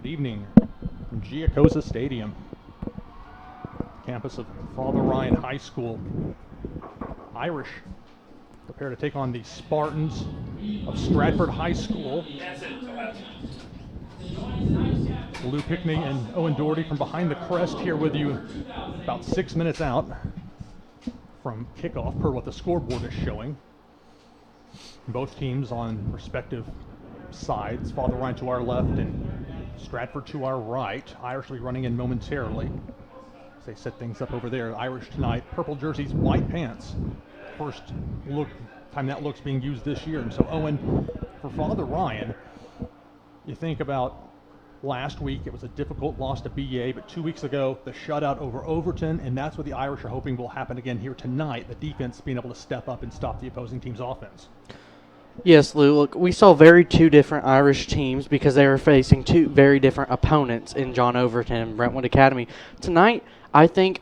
evening from Giacosa Stadium, campus of Father Ryan High School. Irish prepare to take on the Spartans of Stratford High School. Lou Pickney and Owen Dougharty from behind the Crest here with you, about 6 minutes out from kickoff per what the scoreboard is showing. Both teams on respective sides, Father Ryan to our left and Stratford to our right. Irish will be running in momentarily as they set things up over there. Irish tonight, purple jerseys, white pants. First time that look's being used this year. And so Owen, for Father Ryan, you think about last week, it was a difficult loss to BA, but 2 weeks ago, the shutout over Overton, and that's what the Irish are hoping will happen again here tonight, the defense being able to step up and stop the opposing team's offense. Yes, Lou. Look, we saw two different Irish teams because they were facing two very different opponents in John Overton and Brentwood Academy. Tonight, I think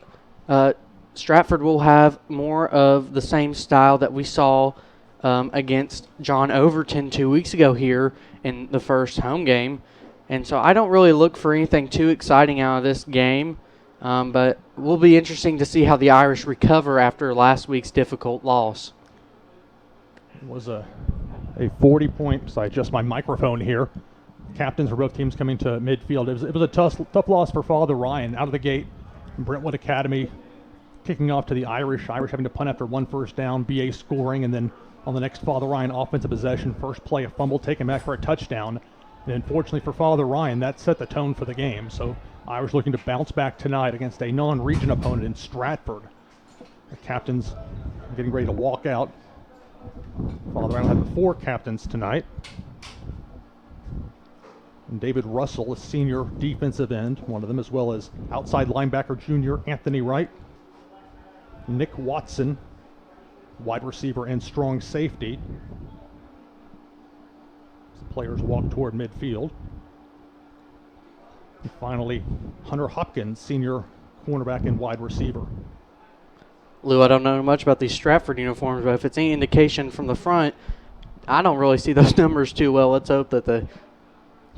Stratford will have more of the same style that we saw against John Overton 2 weeks ago here in the first home game. And so I don't really look for anything too exciting out of this game, but it will be interesting to see how the Irish recover after last week's difficult loss. It was a 40-point, so I adjust my microphone here. Captains for both teams coming to midfield. It was a tough loss for Father Ryan out of the gate. Brentwood Academy kicking off to the Irish. Irish having to punt after one first down, BA scoring, and then on the next Father Ryan offensive possession, first play a fumble taken back for a touchdown. And unfortunately for Father Ryan, that set the tone for the game. So Irish looking to bounce back tonight against a non-region opponent in Stratford. The captains getting ready to walk out. Father Ryan will have 4 captains tonight. And David Russell, a senior defensive end, one of them, as well as outside linebacker junior Anthony Wright. Nick Watson, wide receiver and strong safety. As the players walk toward midfield. And finally, Hunter Hopkins, senior cornerback and wide receiver. Lou, I don't know much about these Stratford uniforms, but if it's any indication from the front, I don't really see those numbers too well. Let's hope that they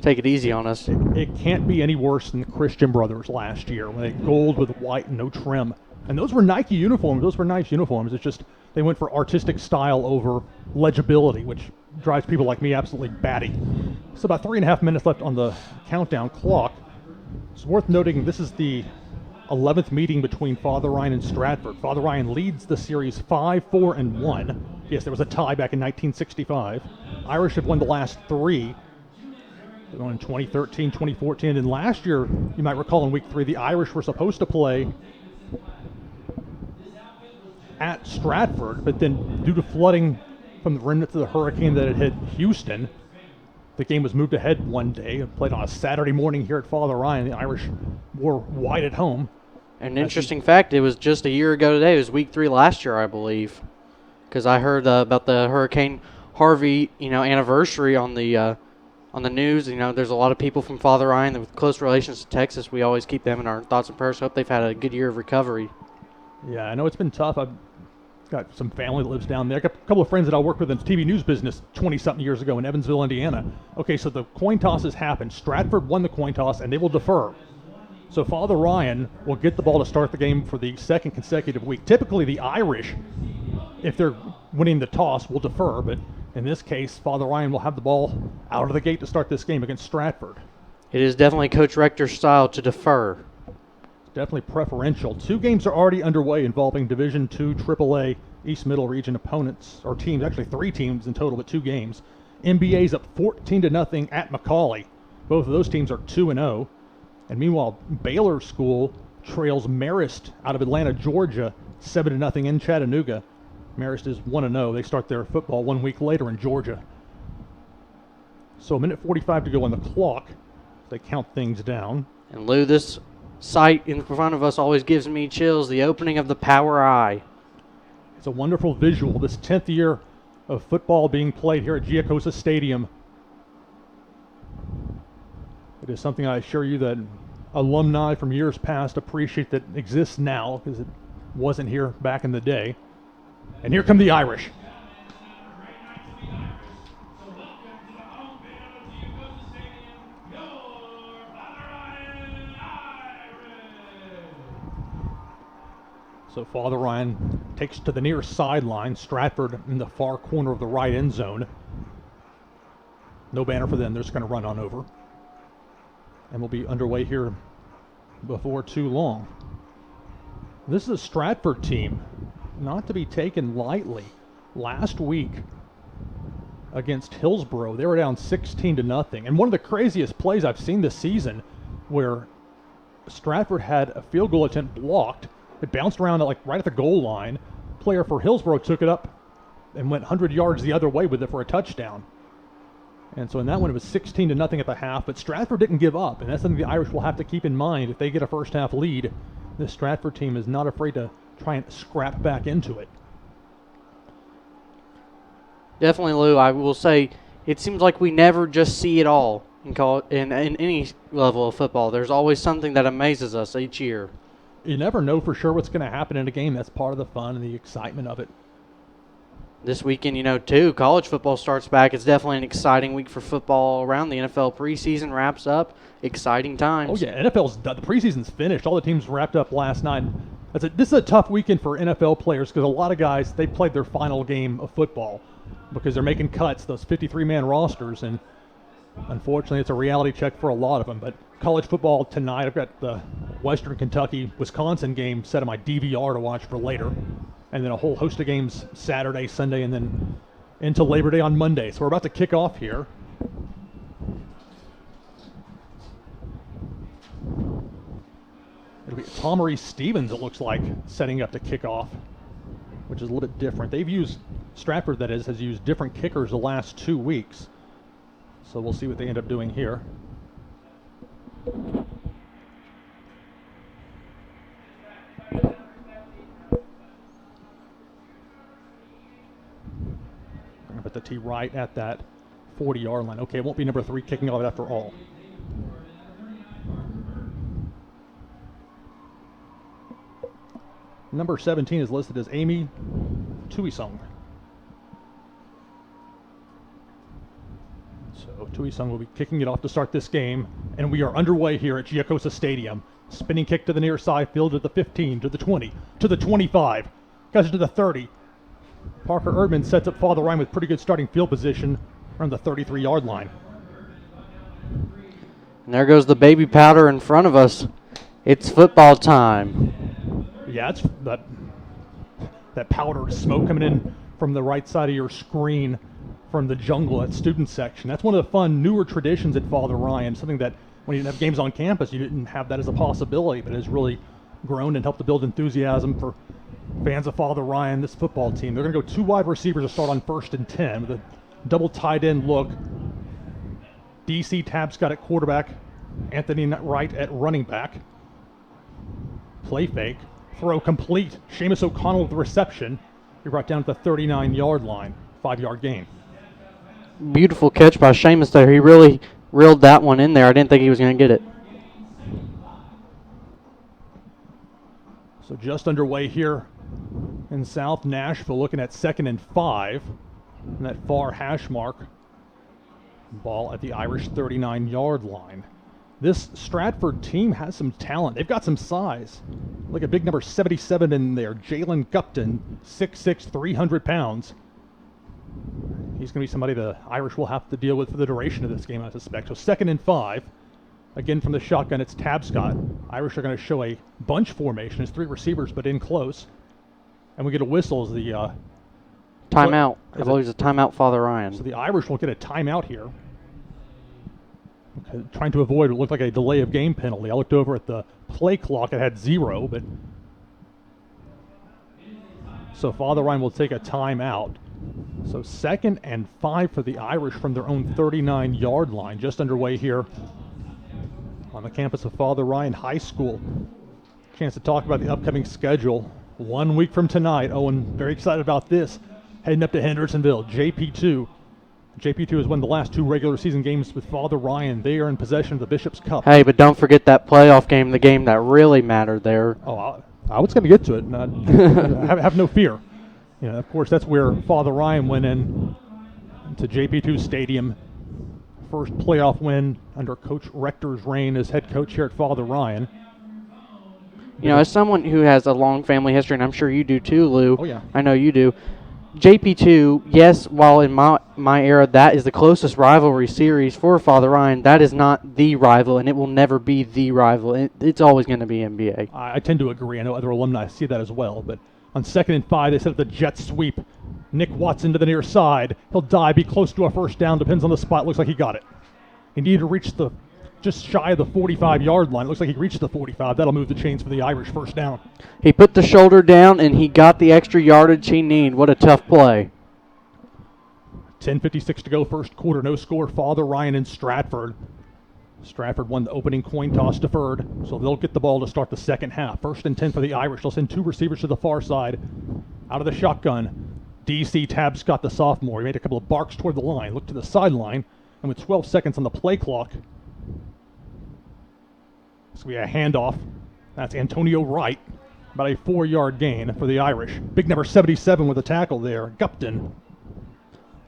take it easy on us. It can't be any worse than the Christian Brothers last year when they gold with white and no trim. And those were Nike uniforms. Those were nice uniforms. It's just they went for artistic style over legibility, which drives people like me absolutely batty. So about 3.5 minutes left on the countdown clock. It's worth noting this is the 11th meeting between Father Ryan and Stratford. Father Ryan leads the series 5-4-1. Yes, there was a tie back in 1965. Irish have won the last 3. They won in 2013, 2014, and last year, you might recall in week 3, the Irish were supposed to play at Stratford, but then due to flooding from the remnants of the hurricane that had hit Houston, the game was moved ahead one day and played on a Saturday morning here at Father Ryan. The Irish were wide at home. An interesting fact, it was just a year ago today. It was week 3 last year, I believe, because I heard about the Hurricane Harvey, anniversary on the news. There's a lot of people from Father Ryan with close relations to Texas. We always keep them in our thoughts and prayers. Hope they've had a good year of recovery. Yeah, I know it's been tough. I've got some family that lives down there. I got a couple of friends that I worked with in the TV news business 20-something years ago in Evansville, Indiana. Okay, so the coin toss has happened. Stratford won the coin toss, and they will defer. So Father Ryan will get the ball to start the game for the second consecutive week. Typically, the Irish, if they're winning the toss, will defer, but in this case, Father Ryan will have the ball out of the gate to start this game against Stratford. It is definitely Coach Rector's style to defer. Definitely preferential. 2 games are already underway involving Division II III-AAA East Middle Region opponents, or teams, actually 3 teams in total, but 2 games. MBA's up 14-0 at Macaulay. Both of those teams are 2-0. And meanwhile, Baylor School trails Marist out of Atlanta, Georgia, 7-0 in Chattanooga. Marist is 1-0. They start their football 1 week later in Georgia. So 1:45 to go on the clock. They count things down. And Lou, this sight in front of us always gives me chills. The opening of the Power Eye. It's a wonderful visual. This 10th year of football being played here at Giacosa Stadium. It is something I assure you that alumni from years past appreciate that exists now because it wasn't here back in the day. And here come the Irish. So Father Ryan takes to the near sideline. Stratford in the far corner of the right end zone. No banner for them. They're just going to run on over. And we'll be underway here before too long. This is a Stratford team not to be taken lightly. Last week against Hillsborough, they were down 16-0. And one of the craziest plays I've seen this season, where Stratford had a field goal attempt blocked. It bounced around right at the goal line. Player for Hillsborough took it up and went 100 yards the other way with it for a touchdown. And so in that one, it was 16-0 at the half, but Stratford didn't give up, and that's something the Irish will have to keep in mind. If they get a first half lead, this Stratford team is not afraid to try and scrap back into it. Definitely, Lou. I will say it seems like we never just see it all in any level of football. There's always something that amazes us each year. You never know for sure what's going to happen in a game. That's part of the fun and the excitement of it. This weekend, too, college football starts back. It's definitely an exciting week for football around. The NFL preseason wraps up. Exciting times. Oh, yeah. NFL's done. The preseason's finished. All the teams wrapped up last night. This is a tough weekend for NFL players because a lot of guys, they played their final game of football because they're making cuts, those 53-man rosters, and unfortunately it's a reality check for a lot of them. But college football tonight, I've got the Western Kentucky-Wisconsin game set on my DVR to watch for later. And then a whole host of games Saturday, Sunday, and then into Labor Day on Monday. So we're about to kick off here. It'll be Tomery Stevens, it looks like, setting up to kick off, which is a little bit different. Stratford, that is, has used different kickers the last 2 weeks. So we'll see what they end up doing here. Put the tee right at that 40-yard line. Okay, it won't be number 3 kicking off after all. Number 17 is listed as Amy Tuisung. So Tuisung will be kicking it off to start this game, and we are underway here at Giacosa Stadium. Spinning kick to the near side, field to the 15, to the 20, to the 25, guys to the 30. Parker Erdman sets up Father Ryan with pretty good starting field position around the 33-yard line. And there goes the baby powder in front of us. It's football time. Yeah, it's that powdered smoke coming in from the right side of your screen from the jungle at student section. That's one of the fun, newer traditions at Father Ryan, something that when you didn't have games on campus, you didn't have that as a possibility, but it has really grown and helped to build enthusiasm for fans of Father Ryan, this football team. They're going to go 2 wide receivers to start on 1st and 10 with a double tight end look. DC Tabscott at quarterback, Anthony Wright at running back. Play fake, throw complete. Seamus O'Connell with the reception. He brought down at the 39-yard line, 5-yard gain. Beautiful catch by Seamus there. He really reeled that one in there. I didn't think he was going to get it. So just underway here in South Nashville, looking at 2nd and 5. And that far hash mark. Ball at the Irish 39-yard line. This Stratford team has some talent. They've got some size. Look at big number 77 in there, Jalen Gupton, 6'6", 300 pounds. He's going to be somebody the Irish will have to deal with for the duration of this game, I suspect. So 2nd and 5. Again from the shotgun, it's Tabscott. Irish are going to show a bunch formation. It's 3 receivers, but in close. And we get a whistle as the... timeout. I believe it's a timeout, Father Ryan. So the Irish will get a timeout here. Okay, trying to avoid what looked like a delay of game penalty. I looked over at the play clock. It had 0, but... So Father Ryan will take a timeout. So 2nd and 5 for the Irish from their own 39-yard line. Just underway here on the campus of Father Ryan High School. Chance to talk about the upcoming schedule. 1 week from tonight. Owen, very excited about this. Heading up to Hendersonville, JP2. JP2 has won the last 2 regular season games with Father Ryan. They are in possession of the Bishop's Cup. Hey, but don't forget that playoff game, the game that really mattered there. Oh, I was going to get to it. Have no fear. Of course, that's where Father Ryan went in to JP2 Stadium. First playoff win under Coach Rector's reign as head coach here at Father Ryan. You know, as someone who has a long family history, and I'm sure you do too, Lou. Oh, yeah. I know you do. JP2, yes, while in my era that is the closest rivalry series for Father Ryan, that is not the rival, and it will never be the rival. It's always going to be NBA. I tend to agree. I know other alumni see that as well. But on 2nd and 5, they set up the jet sweep. Nick Watson to the near side. He'll dive, be close to a first down. Depends on the spot. Looks like he got it. He needed to reach just shy of the 45-yard line. It looks like he reached the 45. That'll move the chains for the Irish first down. He put the shoulder down, and he got the extra yardage he needed. What a tough play. 10:56 to go, first quarter. No score. Father Ryan and Stratford. Stratford won the opening coin toss, deferred, so they'll get the ball to start the second half. 1st and 10 for the Irish. They'll send 2 receivers to the far side. Out of the shotgun, DC Tabscott, the sophomore. He made a couple of barks toward the line, looked to the sideline, and with 12 seconds on the play clock, so we have a handoff. That's Antonio Wright. About a 4-yard gain for the Irish. Big number 77 with a tackle there, Gupton.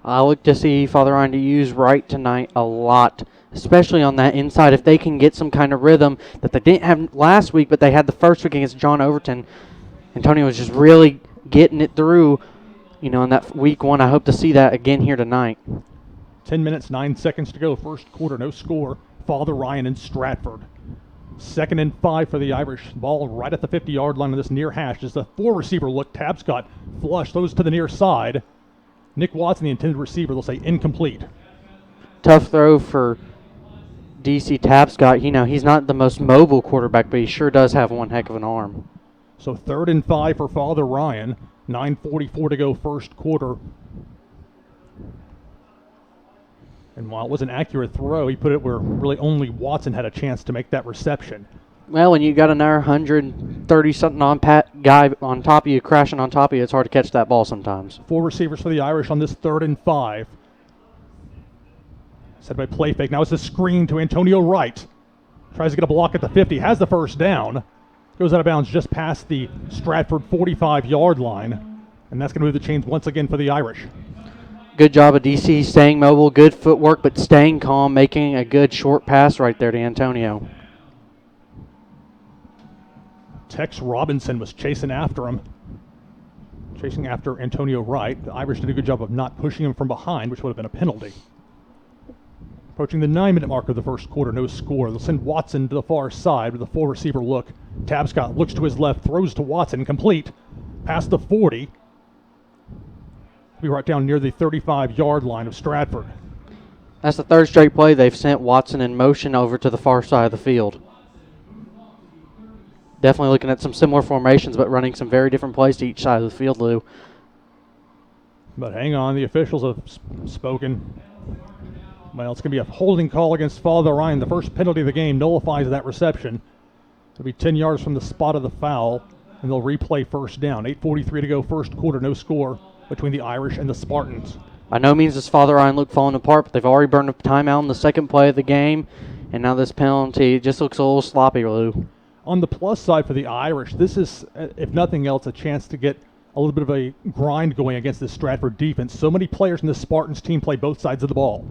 I look to see Father Ryan to use Wright tonight a lot, especially on that inside. If they can get some kind of rhythm that they didn't have last week, but they had the first week against John Overton. Antonio was just really getting it through, you know, in that week 1. I hope to see that again here tonight. 10 minutes, 9 seconds to go, first quarter, no score. Father Ryan and Stratford. 2nd and 5 for the Irish. Ball right at the 50-yard line of this near hash. Just a 4-receiver look. Tabscott flush those to the near side. Nick Watson, the intended receiver, they'll say incomplete. Tough throw for DC Tabscott. You know, he's not the most mobile quarterback, but he sure does have one heck of an arm. So 3rd and 5 for Father Ryan. 9:44 to go, first quarter. And while it was an accurate throw, he put it where really only Watson had a chance to make that reception. Well, when you got another 130-something guy on top of you, crashing on top of you, it's hard to catch that ball sometimes. 4 receivers for the Irish on this 3rd and 5. Set by play fake. Now it's a screen to Antonio Wright. Tries to get a block at the 50. Has the first down. Goes out of bounds just past the Stratford 45-yard line. And that's going to move the chains once again for the Irish. Good job of DC staying mobile, good footwork, but staying calm, making a good short pass right there to Antonio. Tex Robinson was chasing after him. Chasing after Antonio Wright. The Irish did a good job of not pushing him from behind, which would have been a penalty. Approaching the 9-minute mark of the first quarter, no score. They'll send Watson to the far side with a 4-receiver look. Tabscott looks to his left, throws to Watson, complete. Past the 40. Be right down near the 35-yard line of Stratford. That's the 3rd straight play they've sent Watson in motion over to the far side of the field. Definitely looking at some similar formations, but running some very different plays to each side of the field, Lou. But hang on, the officials have spoken. Well, it's going to be a holding call against Father Ryan. The first penalty of the game nullifies that reception. It'll be 10 yards from the spot of the foul, and they'll replay first down. 8:43 to go, first quarter, no score between the Irish and the Spartans. By no means does Father Ryan look falling apart, but they've already burned a timeout in the 2nd play of the game, and now this penalty just looks a little sloppy, Lou. On the plus side for the Irish, this is, if nothing else, a chance to get a little bit of a grind going against this Stratford defense. So many players in the Spartans team play both sides of the ball.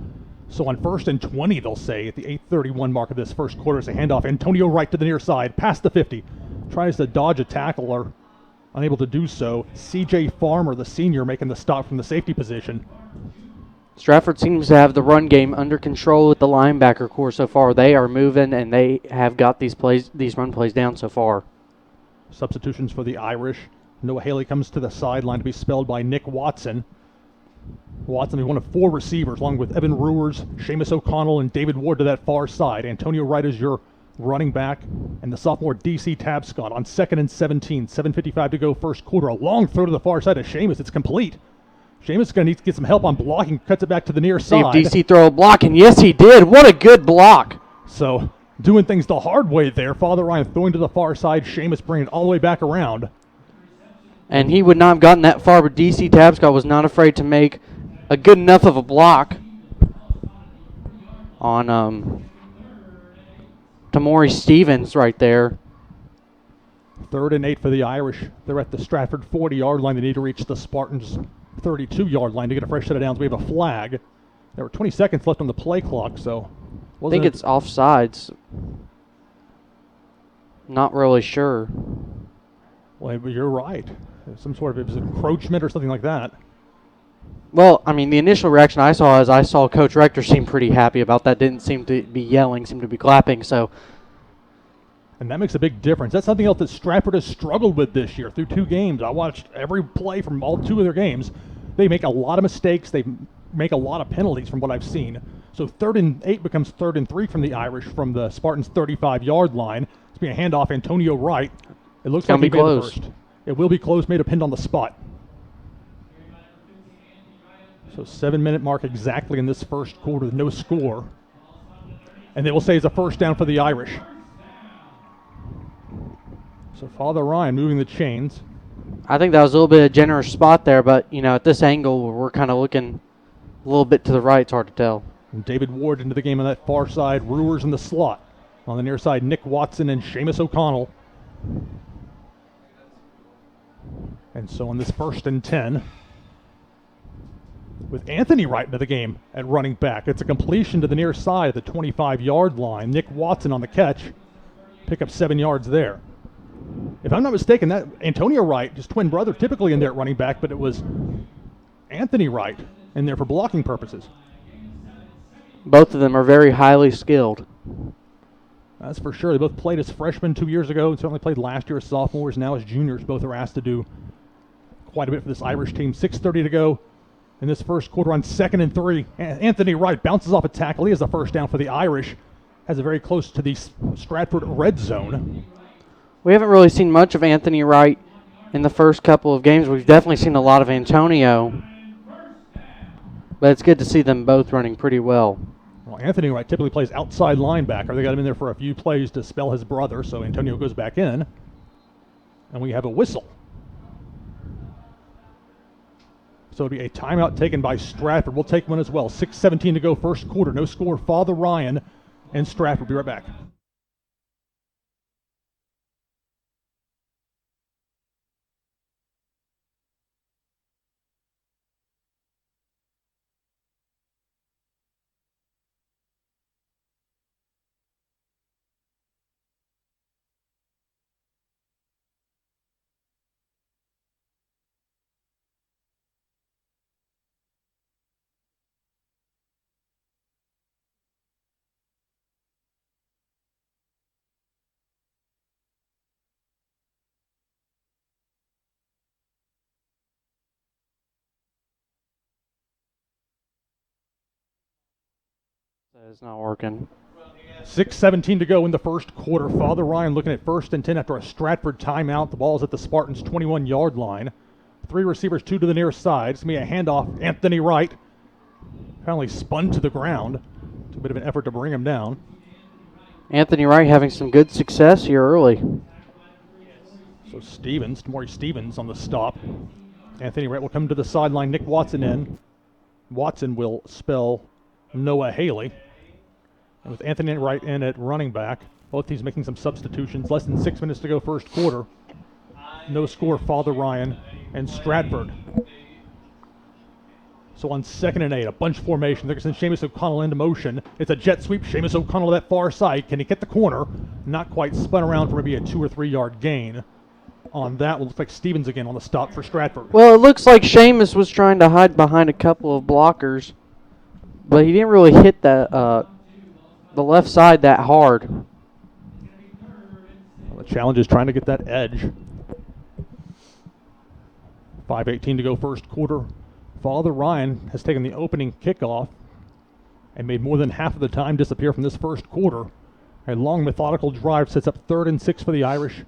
So on 1st and 20, they'll say, at the 8:31 mark of this first quarter, as a handoff, Antonio Wright to the near side, past the 50. Tries to dodge a tackler, unable to do so. C.J. Farmer, the senior, making the stop from the safety position. Stratford seems to have the run game under control with the linebacker core so far. They are moving, and they have got these run plays down so far. Substitutions for the Irish. Noah Haley comes to the sideline to be spelled by Nick Watson. Watson will be one of 4 receivers, along with Evan Ruers, Seamus O'Connell, and David Ward to that far side. Antonio Wright is your running back, and the sophomore DC Tabscott on 2nd and 17. 7:55 to go, first quarter. A long throw to the far side of Seamus. It's complete. Seamus is going to need to get some help on blocking. Cuts it back to the near side. See if DC throw a block, and yes, he did. What a good block. So doing things the hard way there. Father Ryan throwing to the far side. Seamus bringing it all the way back around. And he would not have gotten that far, but DC Tabscott was not afraid to make a good enough of a block on Tamori Stevens right there. 3rd and 8 for the Irish. They're at the Stratford 40-yard line. They need to reach the Spartans 32-yard line to get a fresh set of downs. We have a flag. There were 20 seconds left on the play clock, so I think it's offsides. Not really sure. Well, you're right. Some sort of it was encroachment or something like that. Well, I mean, the initial reaction I saw is I saw Coach Rector seem pretty happy about that. Didn't seem to be yelling, seemed to be clapping. So, and that makes a big difference. That's something else that Stratford has struggled with this year through 2 games. I watched every play from all 2 of their games. They make a lot of mistakes. They make a lot of penalties from what I've seen. So 3rd and 8 becomes 3rd and 3 from the Irish from the Spartans' 35-yard line. It's being a handoff. Antonio Wright. It looks like he made the first. It will be close, made a pin on the spot. So 7-minute mark exactly in this first quarter with no score. And they will say it's a first down for the Irish. So Father Ryan moving the chains. I think that was a little bit of a generous spot there, but, you know, at this angle, we're kind of looking a little bit to the right. It's hard to tell. And David Ward into the game on that far side. Brewers in the slot. On the near side, Nick Watson and Seamus O'Connell. And so on this 1st and 10, with Anthony Wright into the game at running back. It's a completion to the near side of the 25-yard line. Nick Watson on the catch. Pick up 7 yards there. If I'm not mistaken, that Antonio Wright, his twin brother, typically in there at running back, but it was Anthony Wright in there for blocking purposes. Both of them are very highly skilled. That's for sure. They both played as freshmen 2 years ago and certainly played last year as sophomores. Now as juniors, both are asked to do quite a bit for this Irish team. 6:30 to go in this first quarter on 2nd and 3. Anthony Wright bounces off a tackle. He has the first down for the Irish. Has it very close to the Stratford red zone. We haven't really seen much of Anthony Wright in the first couple of games. We've definitely seen a lot of Antonio. But it's good to see them both running pretty well. Well, Anthony Wright typically plays outside linebacker. They got him in there for a few plays to spell his brother, so Antonio goes back in. And we have a whistle. So it'll be a timeout taken by Stratford. We'll take one as well. 6:17 to go, first quarter. No score. Father Ryan and Stratford. Be right back. It's not working. 6:17 to go in the first quarter. Father Ryan looking at 1st and 10 after a Stratford timeout. The ball's at the Spartans' 21-yard line. 3 receivers, 2 to the near side. It's going to be a handoff. Anthony Wright finally spun to the ground. It's a bit of an effort to bring him down. Anthony Wright having some good success here early. So Tamori Stevens on the stop. Anthony Wright will come to the sideline. Nick Watson in. Watson will spell Noah Haley. And with Anthony Wright in at running back, both teams making some substitutions. Less than 6 minutes to go first quarter. No score, Father Ryan and Stratford. So on 2nd and 8, a bunch formation. They're going to send Seamus O'Connell into motion. It's a jet sweep. Seamus O'Connell to that far side. Can he get the corner? Not quite. Spun around for maybe a 2 or 3 yard gain. On that one, looks like Stevens again on the stop for Stratford. Well, it looks like Seamus was trying to hide behind a couple of blockers, but he didn't really hit the left side that hard. Well, the challenge is trying to get that edge. 5:18 to go first quarter. Father Ryan has taken the opening kickoff and made more than half of the time disappear from this first quarter. A long methodical drive sets up 3rd and 6 for the Irish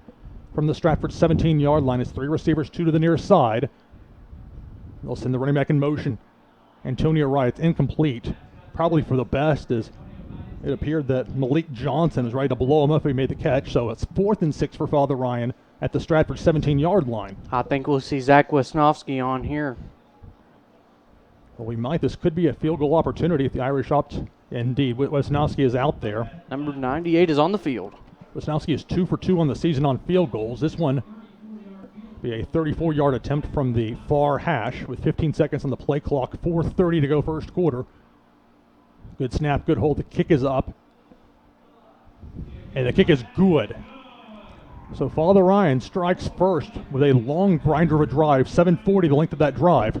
from the Stratford 17-yard line. It's 3 receivers, 2 to the near side. They'll send the running back in motion. Antonio Wright, incomplete. Probably for the best, as it appeared that Malik Johnson was ready to blow him up if he made the catch. So it's 4th and 6 for Father Ryan at the Stratford 17-yard line. I think we'll see Zach Wisnowski on here. Well, we might. This could be a field goal opportunity if the Irish opt. Indeed, Wisnowski is out there. Number 98 is on the field. Wisnowski is 2 for 2 on the season on field goals. This one be a 34-yard attempt from the far hash with 15 seconds on the play clock. 4:30 to go first quarter. Good snap, good hold. The kick is up. And the kick is good. So Father Ryan strikes first with a long grinder of a drive, 740 the length of that drive.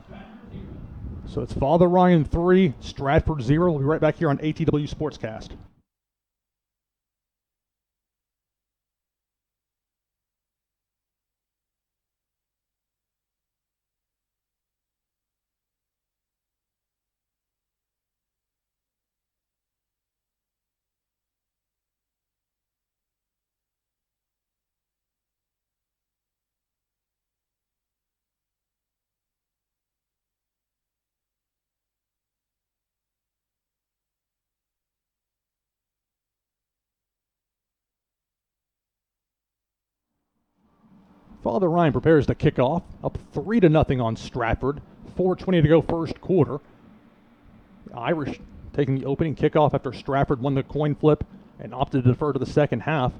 So it's Father Ryan 3, Stratford 0. We'll be right back here on ATW Sportscast. Father Ryan prepares to kick off, up 3-0 on Stratford. 4:20 to go first quarter. The Irish taking the opening kickoff after Stratford won the coin flip and opted to defer to the second half.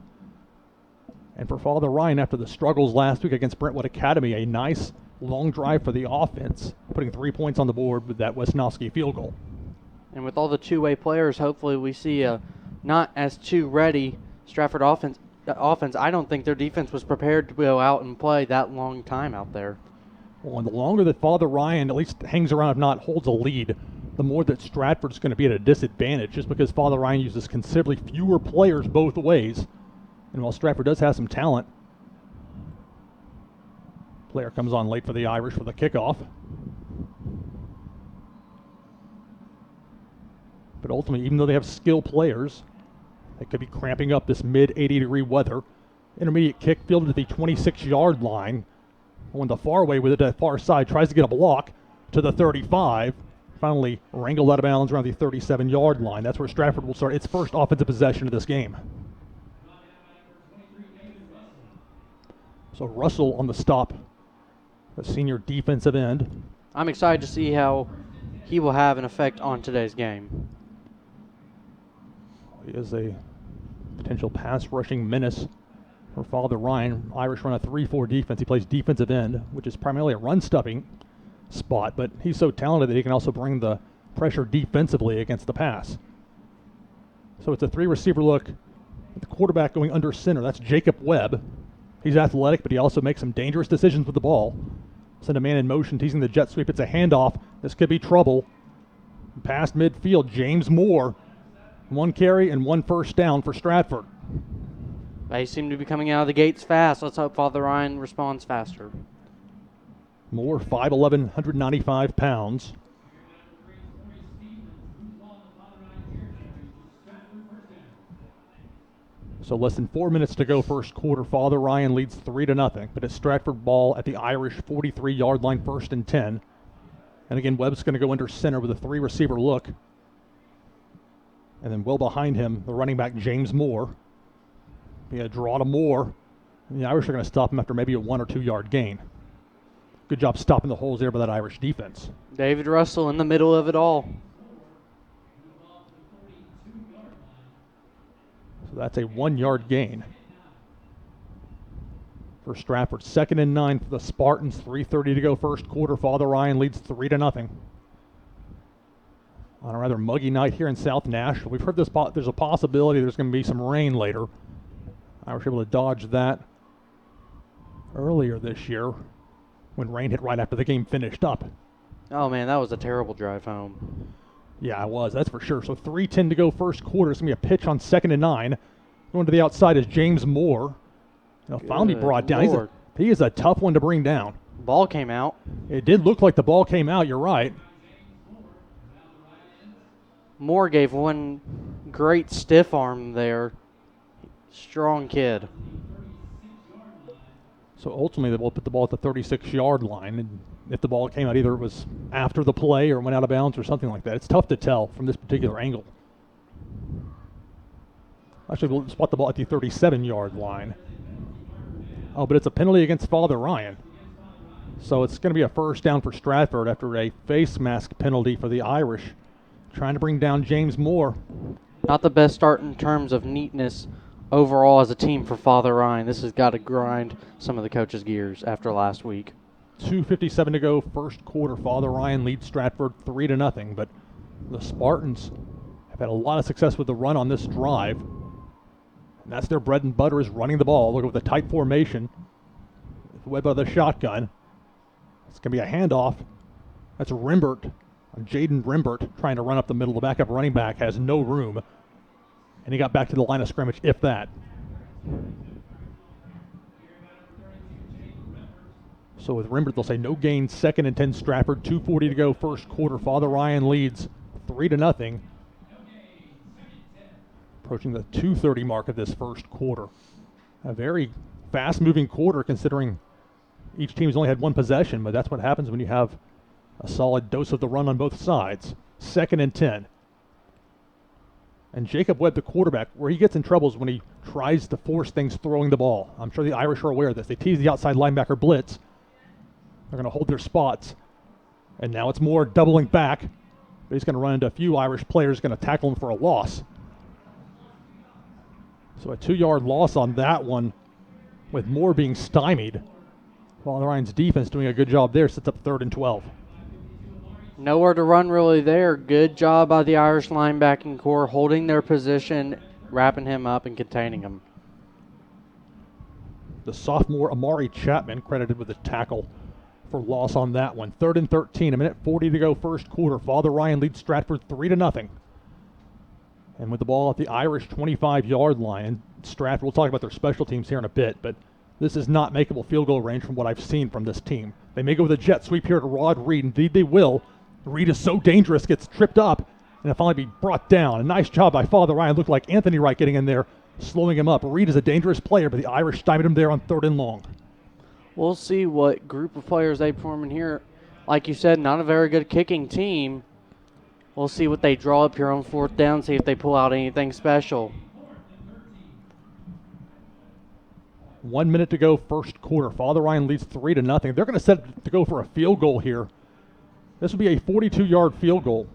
And for Father Ryan, after the struggles last week against Brentwood Academy, a nice long drive for the offense, putting 3 points on the board with that Wisnowski field goal. And with all the two-way players, hopefully we see a not as too ready Stratford offense. I don't think their defense was prepared to go out and play that long time out there. Well, and the longer that Father Ryan at least hangs around, if not holds a lead, the more that Stratford's going to be at a disadvantage, just because Father Ryan uses considerably fewer players both ways. And while Stratford does have some talent, player comes on late for the Irish for the kickoff. But ultimately, even though they have skilled players, they could be cramping up this mid-80-degree weather. Intermediate kick fielded to the 26-yard line. On the far way with it to the far side, tries to get a block to the 35. Finally wrangled out of bounds around the 37-yard line. That's where Stratford will start its first offensive possession of this game. So Russell on the stop, the senior defensive end. I'm excited to see how he will have an effect on today's game. He is a potential pass rushing menace for Father Ryan. Irish run a 3-4 defense. He plays defensive end, which is primarily a run stuffing spot, but he's so talented that he can also bring the pressure defensively against the pass. So it's a 3-receiver look with the quarterback going under center. That's Jacob Webb. He's athletic, but he also makes some dangerous decisions with the ball. Send a man in motion, teasing the jet sweep. It's a handoff. This could be trouble. Past midfield, James Moore. 1 carry and 1 first down for Stratford. They seem to be coming out of the gates fast. Let's hope Father Ryan responds faster. Moore, 5'11", 195 pounds. So less than 4 minutes to go first quarter. Father Ryan leads 3-0, but it's Stratford ball at the Irish 43-yard line, 1st and 10. And again, Webb's going to go under center with a 3-receiver look. And then well behind him, the running back, James Moore. He had a draw to Moore. And the Irish are going to stop him after maybe a 1 or 2 yard gain. Good job stopping the holes there by that Irish defense. David Russell in the middle of it all. So that's a 1 yard gain for Stratford. 2nd and 9 for the Spartans. 3:30 to go first quarter. Father Ryan leads 3-0. On a rather muggy night here in South Nashville. We've heard there's a possibility there's going to be some rain later. I was able to dodge that earlier this year when rain hit right after the game finished up. Oh, man, that was a terrible drive home. Yeah, it was, that's for sure. So 3:10 to go first quarter. It's going to be a pitch on 2nd and 9. Going to the outside is James Moore. Finally brought down. He is a tough one to bring down. Ball came out. It did look like the ball came out, you're right. Moore gave one great stiff arm there. Strong kid. So ultimately, they'll put the ball at the 36-yard line. And if the ball came out, either it was after the play or went out of bounds or something like that. It's tough to tell from this particular angle. Actually, we'll spot the ball at the 37-yard line. Oh, but it's a penalty against Father Ryan. So it's going to be a first down for Stratford after a face mask penalty for the Irish. Trying to bring down James Moore. Not the best start in terms of neatness overall as a team for Father Ryan. This has got to grind some of the coaches' gears after last week. 2:57 to go first quarter. Father Ryan leads Stratford 3-0. But the Spartans have had a lot of success with the run on this drive. And that's their bread and butter, is running the ball. Look at the tight formation. Webb out of the shotgun. It's going to be a handoff. That's Rimbert, Jaden Rimbert, trying to run up the middle. The backup running back has no room. And he got back to the line of scrimmage, if that. So with Rimbert, they'll say no gain, 2nd and 10 Stratford, 2:40 to go, first quarter. Father Ryan leads 3-0. Approaching the 2:30 mark of this first quarter. A very fast-moving quarter considering each team's only had one possession, but that's what happens when you have a solid dose of the run on both sides. 2nd and 10. And Jacob Webb, the quarterback, where he gets in trouble is when he tries to force things throwing the ball. I'm sure the Irish are aware of this. They tease the outside linebacker blitz. They're going to hold their spots. And now it's more doubling back. But he's going to run into a few Irish players, going to tackle him for a loss. So a 2-yard loss on that one, with Moore being stymied. Father Ryan's defense doing a good job there, sets up 3rd and 12. Nowhere to run really there. Good job by the Irish linebacking core, holding their position, wrapping him up, and containing him. The sophomore Amari Chapman credited with a tackle for loss on that one. 3rd and 13, 1:40 to go, first quarter. Father Ryan leads Stratford 3-0. And with the ball at the Irish 25-yard line, and Stratford, we'll talk about their special teams here in a bit, but this is not makeable field goal range from what I've seen from this team. They may go with a jet sweep here to Rod Reed. Indeed, they will. Reed is so dangerous, gets tripped up, and it'll finally be brought down. A nice job by Father Ryan. Looked like Anthony Wright getting in there, slowing him up. Reed is a dangerous player, but the Irish stymied him there on 3rd and long. We'll see what group of players they form in here. Like you said, not a very good kicking team. We'll see what they draw up here on 4th down, see if they pull out anything special. 1 minute to go, first quarter. Father Ryan leads 3-0. They're going to set it to go for a field goal here. This would be a 42-yard field goal.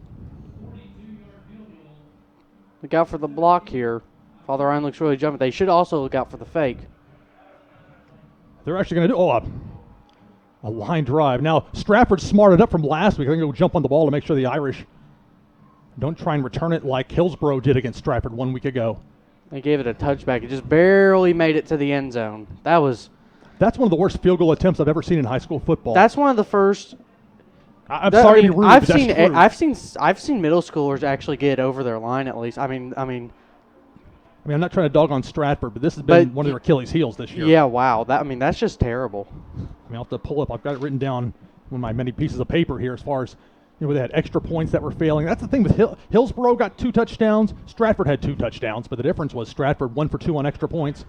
Look out for the block here. Father Ryan looks really jumpy. They should also look out for the fake. They're actually going to do a line drive. Now, Stratford smarted up from last week. I think they'll jump on the ball to make sure the Irish don't try and return it like Hillsborough did against Stratford 1 week ago. They gave it a touchback. It just barely made it to the end zone. That's one of the worst field goal attempts I've ever seen in high school football. That's one of the first. I'm sorry to be rude, I've but that's true. I've seen middle schoolers actually get over their line at least. I mean, I'm not trying to dog on Stratford, but this has been one of their Achilles' heels this year. Yeah, wow. That's just terrible. I'll have to pull up. I've got it written down on one of my many pieces of paper here as far as, where they had extra points that were failing. That's the thing with Hillsborough got 2 touchdowns. Stratford had 2 touchdowns, but the difference was Stratford 1 for 2 on extra points.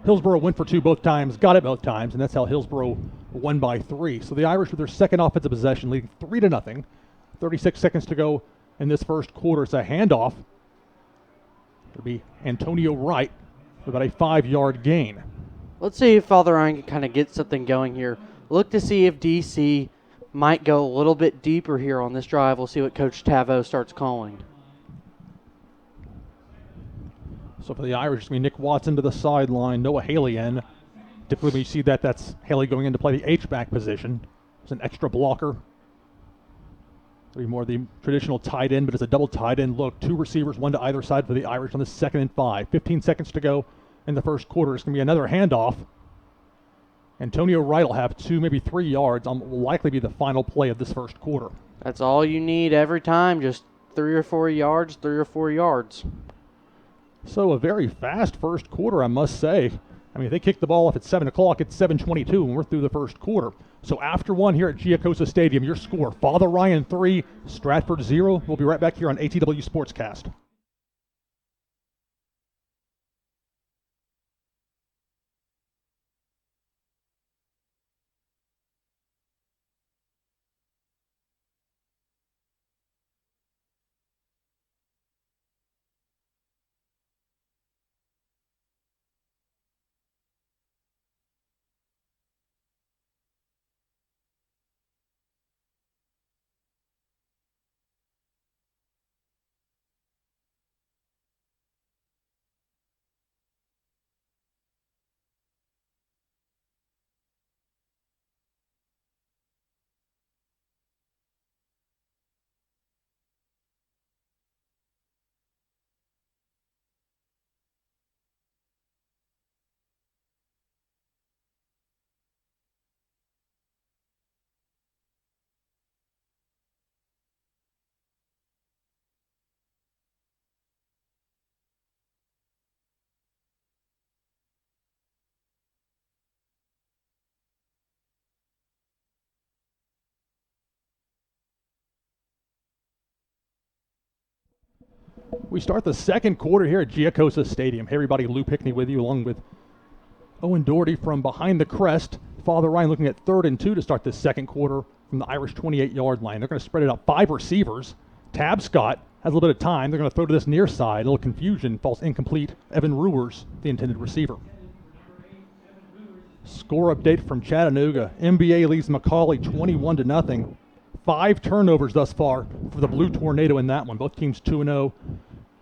Hillsborough went for 2 both times, got it both times, and that's how Hillsborough won by 3. So the Irish with their second offensive possession, leading 3-0. 36 seconds to go in this first quarter. It's a handoff. It'll be Antonio Wright with about a 5-yard gain. Let's see if Father Ryan can kind of get something going here. Look to see if DC might go a little bit deeper here on this drive. We'll see what Coach Tavo starts calling. So for the Irish, it's going to be Nick Watson to the sideline, Noah Haley in. Typically when you see that, that's Haley going in to play the H-back position. It's an extra blocker. It'll be more the traditional tight end, but it's a double tight end look. 2 receivers, 1 to either side for the Irish on this 2nd and 5. 15 seconds to go in the first quarter. It's going to be another handoff. Antonio Wright will have 2, maybe 3 yards. Will likely be the final play of this first quarter. That's all you need every time, just 3 or 4 yards, 3 or 4 yards. So a very fast first quarter, I must say. If they kick the ball off at 7 o'clock, it's 7:22, and we're through the first quarter. So after 1 here at Giacosa Stadium, your score, Father Ryan 3, Stratford 0. We'll be right back here on ATW Sportscast. We start the second quarter here at Giacosa Stadium. Hey everybody, Lou Pickney with you along with Owen Dougharty from behind the Crest. Father Ryan looking at 3rd and 2 to start this second quarter from the Irish 28-yard line. They're going to spread it out 5 receivers. Tab Scott has a little bit of time. They're going to throw to this near side. A little confusion. Falls incomplete. Evan Ruers, the intended receiver. Score update from Chattanooga. NBA leads McCallie 21-0. 5 turnovers thus far for the Blue Tornado in that one. Both teams 2-0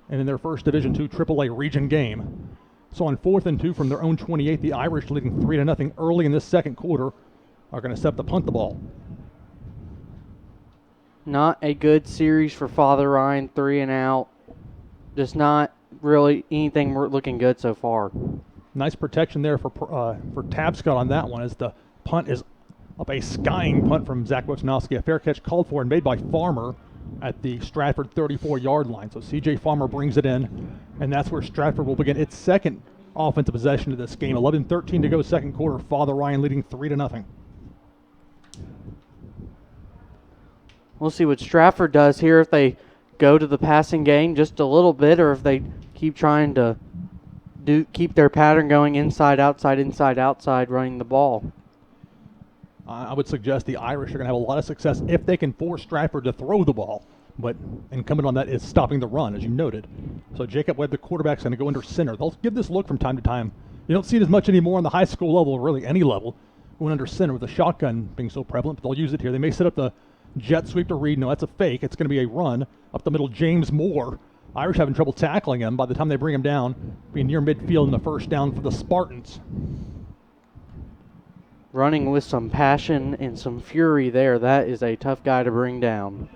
and in their first Division II AAA region game. So on 4th and 2 from their own 28, the Irish leading 3-0 early in this second quarter are going to set up to punt the ball. Not a good series for Father Ryan, 3 and out. Just not really anything looking good so far. Nice protection there for Tab Scott on that one as the punt is up, a skying punt from Zach Wojnowski. A fair catch called for and made by Farmer at the Stratford 34-yard line. So C.J. Farmer brings it in, and that's where Stratford will begin its second offensive possession of this game. 11:13 to go second quarter. Father Ryan leading 3-0. We'll see what Stratford does here, if they go to the passing game just a little bit, or if they keep trying to keep their pattern going inside, outside, running the ball. I would suggest the Irish are going to have a lot of success if they can force Stratford to throw the ball. But incumbent on that is stopping the run, as you noted. So Jacob Webb, the quarterback, is going to go under center. They'll give this look from time to time. You don't see it as much anymore on the high school level, or really any level, going under center with the shotgun being so prevalent, but they'll use it here. They may set up the jet sweep to Reed. No, that's a fake. It's going to be a run up the middle. James Moore. Irish having trouble tackling him. By the time they bring him down, being near midfield in the first down for the Spartans. Running with some passion and some fury there. That is a tough guy to bring down.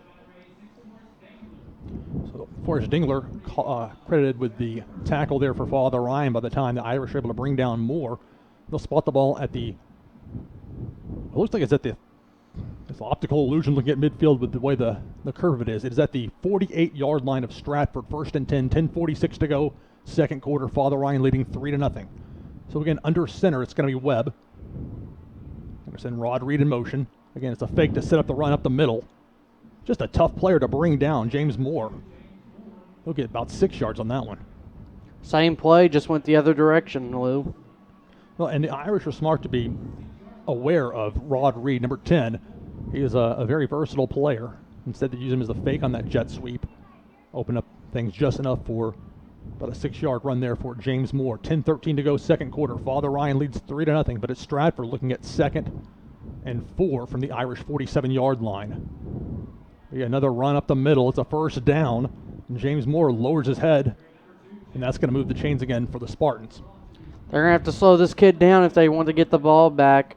So Forrest Dingler credited with the tackle there for Father Ryan. By the time the Irish are able to bring down Moore, they'll spot the ball at the, it looks like it's at the, it's an optical illusion looking at midfield with the way the curve of it is. It is at the 48-yard line of Stratford. 1st and 10, 10:46 to go second quarter. Father Ryan leading 3-0. So again, under center, it's going to be Webb. Send Rod Reed in motion. Again, it's a fake to set up the run up the middle. Just a tough player to bring down, James Moore. He'll get about 6 yards on that one. Same play, just went the other direction, Lou. Well, and the Irish are smart to be aware of Rod Reed, number 10. He is a very versatile player. Instead, they use him as a fake on that jet sweep. Open up things just enough for about a 6-yard run there for James Moore. 10:13 to go second quarter. Father Ryan leads 3-0, but it's Stratford looking at 2nd and 4 from the Irish 47-yard line. Another run up the middle. It's a first down. And James Moore lowers his head, and that's going to move the chains again for the Spartans. They're going to have to slow this kid down if they want to get the ball back.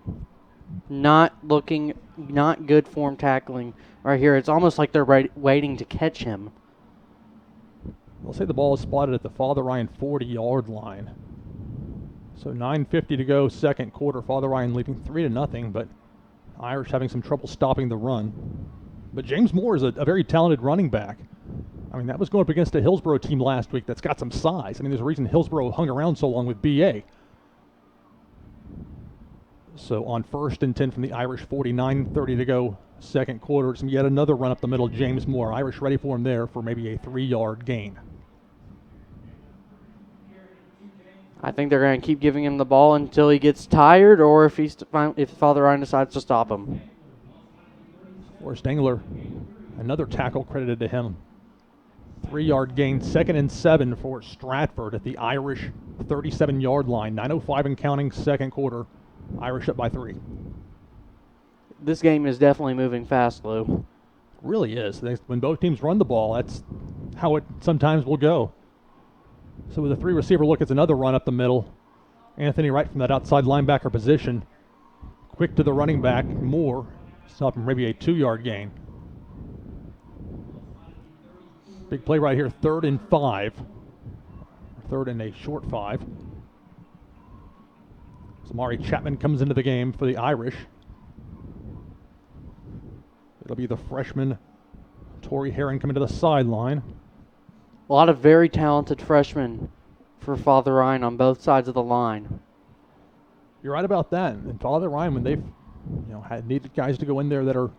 Not good form tackling right here. It's almost like they're waiting to catch him. They'll say the ball is spotted at the Father Ryan 40-yard line. So 9:50 to go second quarter. Father Ryan leading 3-0, but Irish having some trouble stopping the run. But James Moore is a very talented running back. I mean, that was going up against a Hillsborough team last week that's got some size. I mean, there's a reason Hillsborough hung around so long with BA. So on 1st and 10 from the Irish 49:30 to go second quarter. It's yet another run up the middle. James Moore. Irish ready for him there for maybe a 3-yard gain. I think they're going to keep giving him the ball until he gets tired, or if Father Ryan decides to stop him. Forrest Dingler, another tackle credited to him. 3-yard gain. 2nd and 7 for Stratford at the Irish 37-yard line. 9:05 and counting second quarter. Irish up by 3. This game is definitely moving fast, Lou. Really is. When both teams run the ball, that's how it sometimes will go. So with a 3-receiver look, it's another run up the middle. Anthony Wright from that outside linebacker position. Quick to the running back, Moore. Stopping maybe a 2-yard gain. Big play right here, 3rd and 5. 3rd and a short 5. Samari Chapman comes into the game for the Irish. It'll be the freshman Tori Herron coming to the sideline. A lot of very talented freshmen for Father Ryan on both sides of the line. You're right about that. And Father Ryan, when they've had needed guys to go in there that are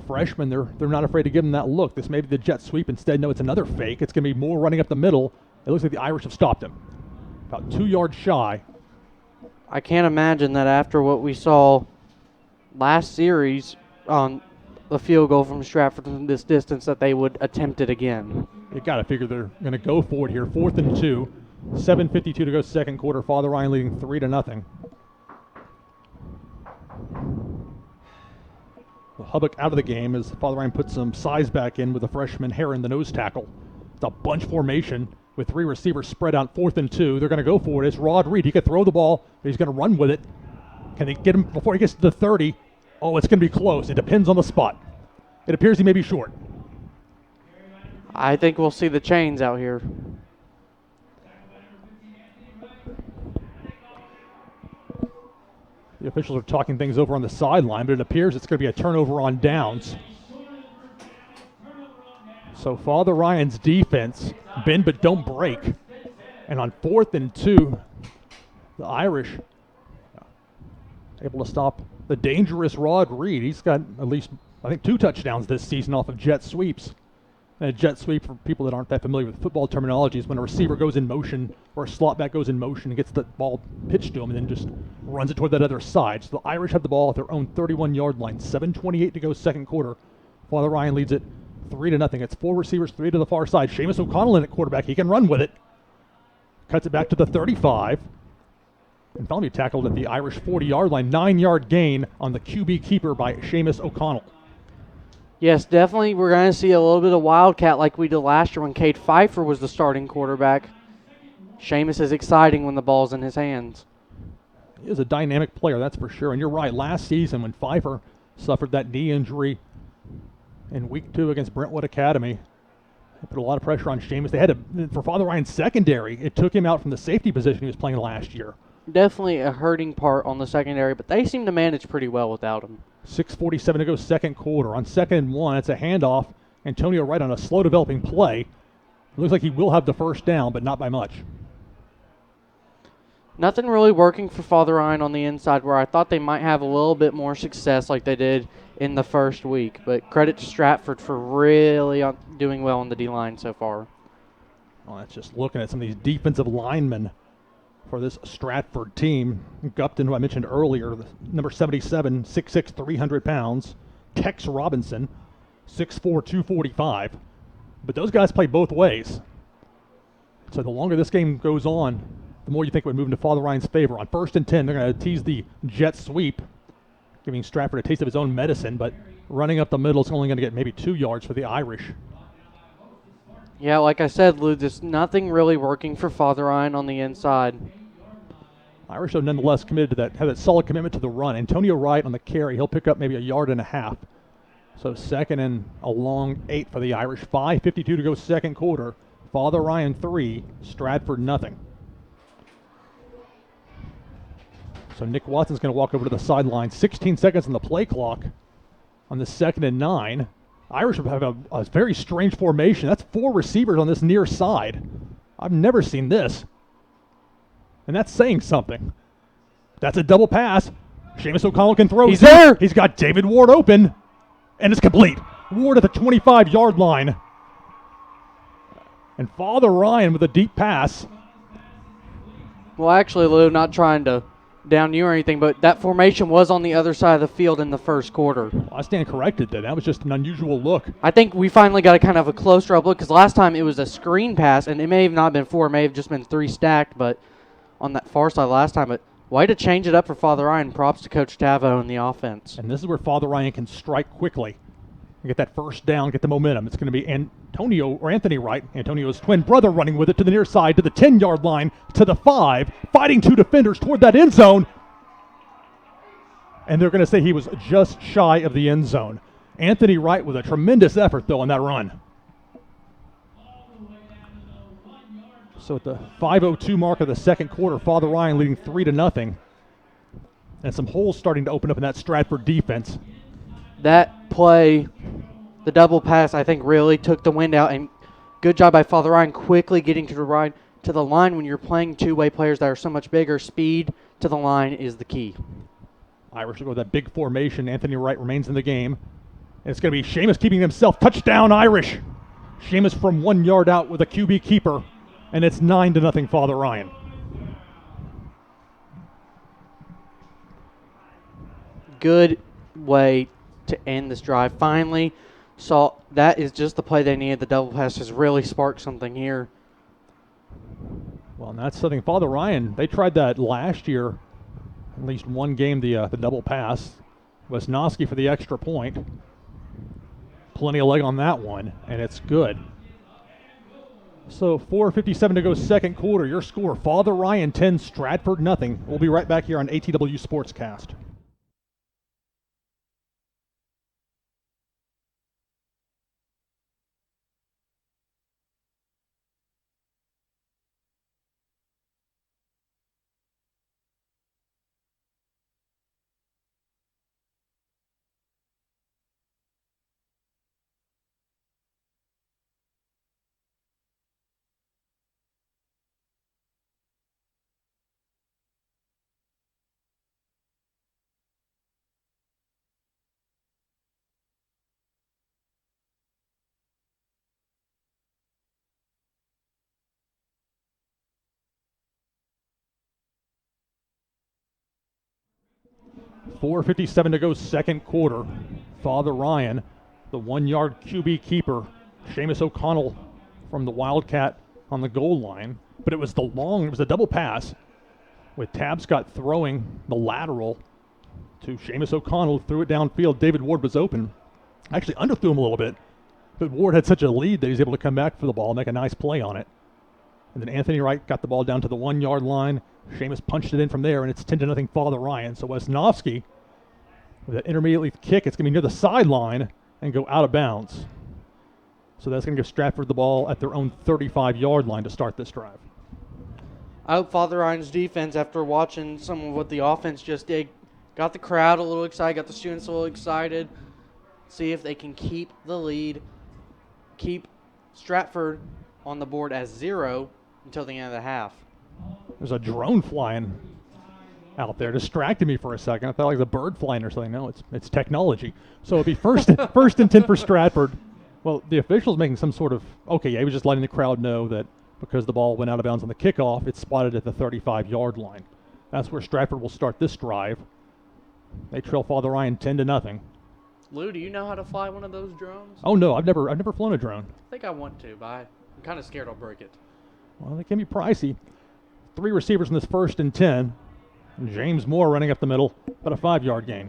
freshman, they're not afraid to give him that look. This may be the jet sweep. Instead, no, it's another fake. It's going to be more running up the middle. It looks like the Irish have stopped him. About 2 yards shy. I can't imagine that after what we saw last series on the field goal from Stratford from this distance that they would attempt it again. You got to figure they're going to go for it here. 4th and 2. 7:52 to go second quarter. Father Ryan leading 3-0. Hubbock out of the game as Father Ryan puts some size back in with the freshman Heron, the nose tackle. It's a bunch formation with 3 receivers spread out. 4th and 2. They're going to go for it. It's Rod Reed. He could throw the ball, but he's going to run with it. Can they get him before he gets to the 30? Oh, it's going to be close. It depends on the spot. It appears he may be short. I think we'll see the chains out here. The officials are talking things over on the sideline, but it appears it's going to be a turnover on downs. So Father Ryan's defense, bend but don't break. And on 4th and 2, the Irish able to stop the dangerous Rod Reed. He's got at least, I think, 2 touchdowns this season off of jet sweeps. And a jet sweep, for people that aren't that familiar with football terminology, is when a receiver goes in motion or a slot back goes in motion and gets the ball pitched to him and then just runs it toward that other side. So the Irish have the ball at their own 31-yard line. 7:28 to go second quarter. Father Ryan leads it 3-0. It's 4 receivers, 3 to the far side. Seamus O'Connell in at quarterback. He can run with it. Cuts it back to the 35. And finally tackled at the Irish 40-yard line. 9-yard gain on the QB keeper by Seamus O'Connell. Yes, definitely we're going to see a little bit of Wildcat like we did last year when Cade Pfeiffer was the starting quarterback. Seamus is exciting when the ball's in his hands. He is a dynamic player, that's for sure. And you're right, last season when Pfeiffer suffered that knee injury in week 2 against Brentwood Academy, they put a lot of pressure on Seamus. They had to, for Father Ryan's secondary, it took him out from the safety position he was playing last year. Definitely a hurting part on the secondary, but they seem to manage pretty well without him. 6:47 to go second quarter. On 2nd and 1, it's a handoff. Antonio Wright on a slow developing play. It looks like he will have the first down, but not by much. Nothing really working for Father Ryan on the inside where I thought they might have a little bit more success like they did in the first week. But credit to Stratford for really doing well on the D-line so far. Well, that's just looking at some of these defensive linemen for this Stratford team. Gupton, who I mentioned earlier, number 77, 6'6", 300 pounds. Tex Robinson, 6'4", 245. But those guys play both ways. So the longer this game goes on, the more you think it would move into Father Ryan's favor. On 1st and 10, they're going to tease the jet sweep, giving Stratford a taste of his own medicine, but running up the middle is only going to get maybe 2 yards for the Irish. Yeah, like I said, Lou, there's nothing really working for Father Ryan on the inside. Irish are nonetheless committed to that, have that solid commitment to the run. Antonio Wright on the carry, he'll pick up maybe 1.5 yards. So 2nd and a long 8 for the Irish. 5:52 to go second quarter. Father Ryan 3, Stratford nothing. So Nick Watson's going to walk over to the sideline. 16 seconds on the play clock on the 2nd and 9. Irish have a very strange formation. That's 4 receivers on this near side. I've never seen this. And that's saying something. That's a double pass. Seamus O'Connell can throw. He's there. He's got David Ward open. And it's complete. Ward at the 25-yard line. And Father Ryan with a deep pass. Well, actually, Lou, not trying to down you or anything, but that formation was on the other side of the field in the first quarter. Well, I stand corrected then. That was just an unusual look. I think we finally got a kind of a closer up look because last time it was a screen pass, and it may have not been 4, it may have just been 3 stacked, but on that far side last time. But way to change it up for Father Ryan. Props to Coach Tavo and the offense. And this is where Father Ryan can strike quickly and get that first down, get the momentum. It's going to be Anthony Wright, Antonio's twin brother, running with it to the near side, to the 10-yard line, to the 5, fighting 2 defenders toward that end zone. And they're going to say he was just shy of the end zone. Anthony Wright with a tremendous effort, though, on that run. So at the 5:02 mark of the second quarter, Father Ryan leading 3-0. And some holes starting to open up in that Stratford defense. That play, the double pass, I think really took the wind out. And good job by Father Ryan quickly getting to the line when you're playing two-way players that are so much bigger. Speed to the line is the key. Irish will go with that big formation. Anthony Wright remains in the game. And it's going to be Seamus keeping himself. Touchdown, Irish. Seamus from 1 yard out with a QB keeper. And it's 9-0 Father Ryan. Good way to end this drive. Finally, saw that is just the play they needed. The double pass has really sparked something here. Well, and that's something Father Ryan, they tried that last year, at least one game, the double pass. Wisnowski for the extra point. Plenty of leg on that one, and it's good. So 4:57 to go second quarter. Your score, Father Ryan 10, Stratford nothing. We'll be right back here on ATW Sportscast. .457 to go second quarter. Father Ryan, the 1 yard QB keeper. Seamus O'Connell from the Wildcat on the goal line. But it was a double pass with Tabscott throwing the lateral to Seamus O'Connell, threw it downfield. David Ward was open. Actually underthrew him a little bit, but Ward had such a lead that he was able to come back for the ball and make a nice play on it. And then Anthony Wright got the ball down to the 1 yard line. Seamus punched it in from there, and it's 10-0 Father Ryan. So Wisnowski, with that intermediately kick, it's going to be near the sideline and go out of bounds. So that's going to give Stratford the ball at their own 35-yard line to start this drive. I hope Father Ryan's defense, after watching some of what the offense just did, got the crowd a little excited, got the students a little excited, see if they can keep the lead, keep Stratford on the board as 0 until the end of the half. There's a drone flying out there, distracted me for a second. I thought like the bird flying or something. No, it's technology. So it'll be first and 10 for Stratford. Well, the official's making some sort of, he was just letting the crowd know that because the ball went out of bounds on the kickoff, it's spotted at the 35-yard line. That's where Stratford will start this drive. They trail Father Ryan 10-0. Lou, do you know how to fly one of those drones? Oh no, I've never flown a drone. I think I want to, but I'm kind of scared I'll break it. Well, they can be pricey. 3 receivers in this first and 10. And James Moore running up the middle, about a 5-yard gain.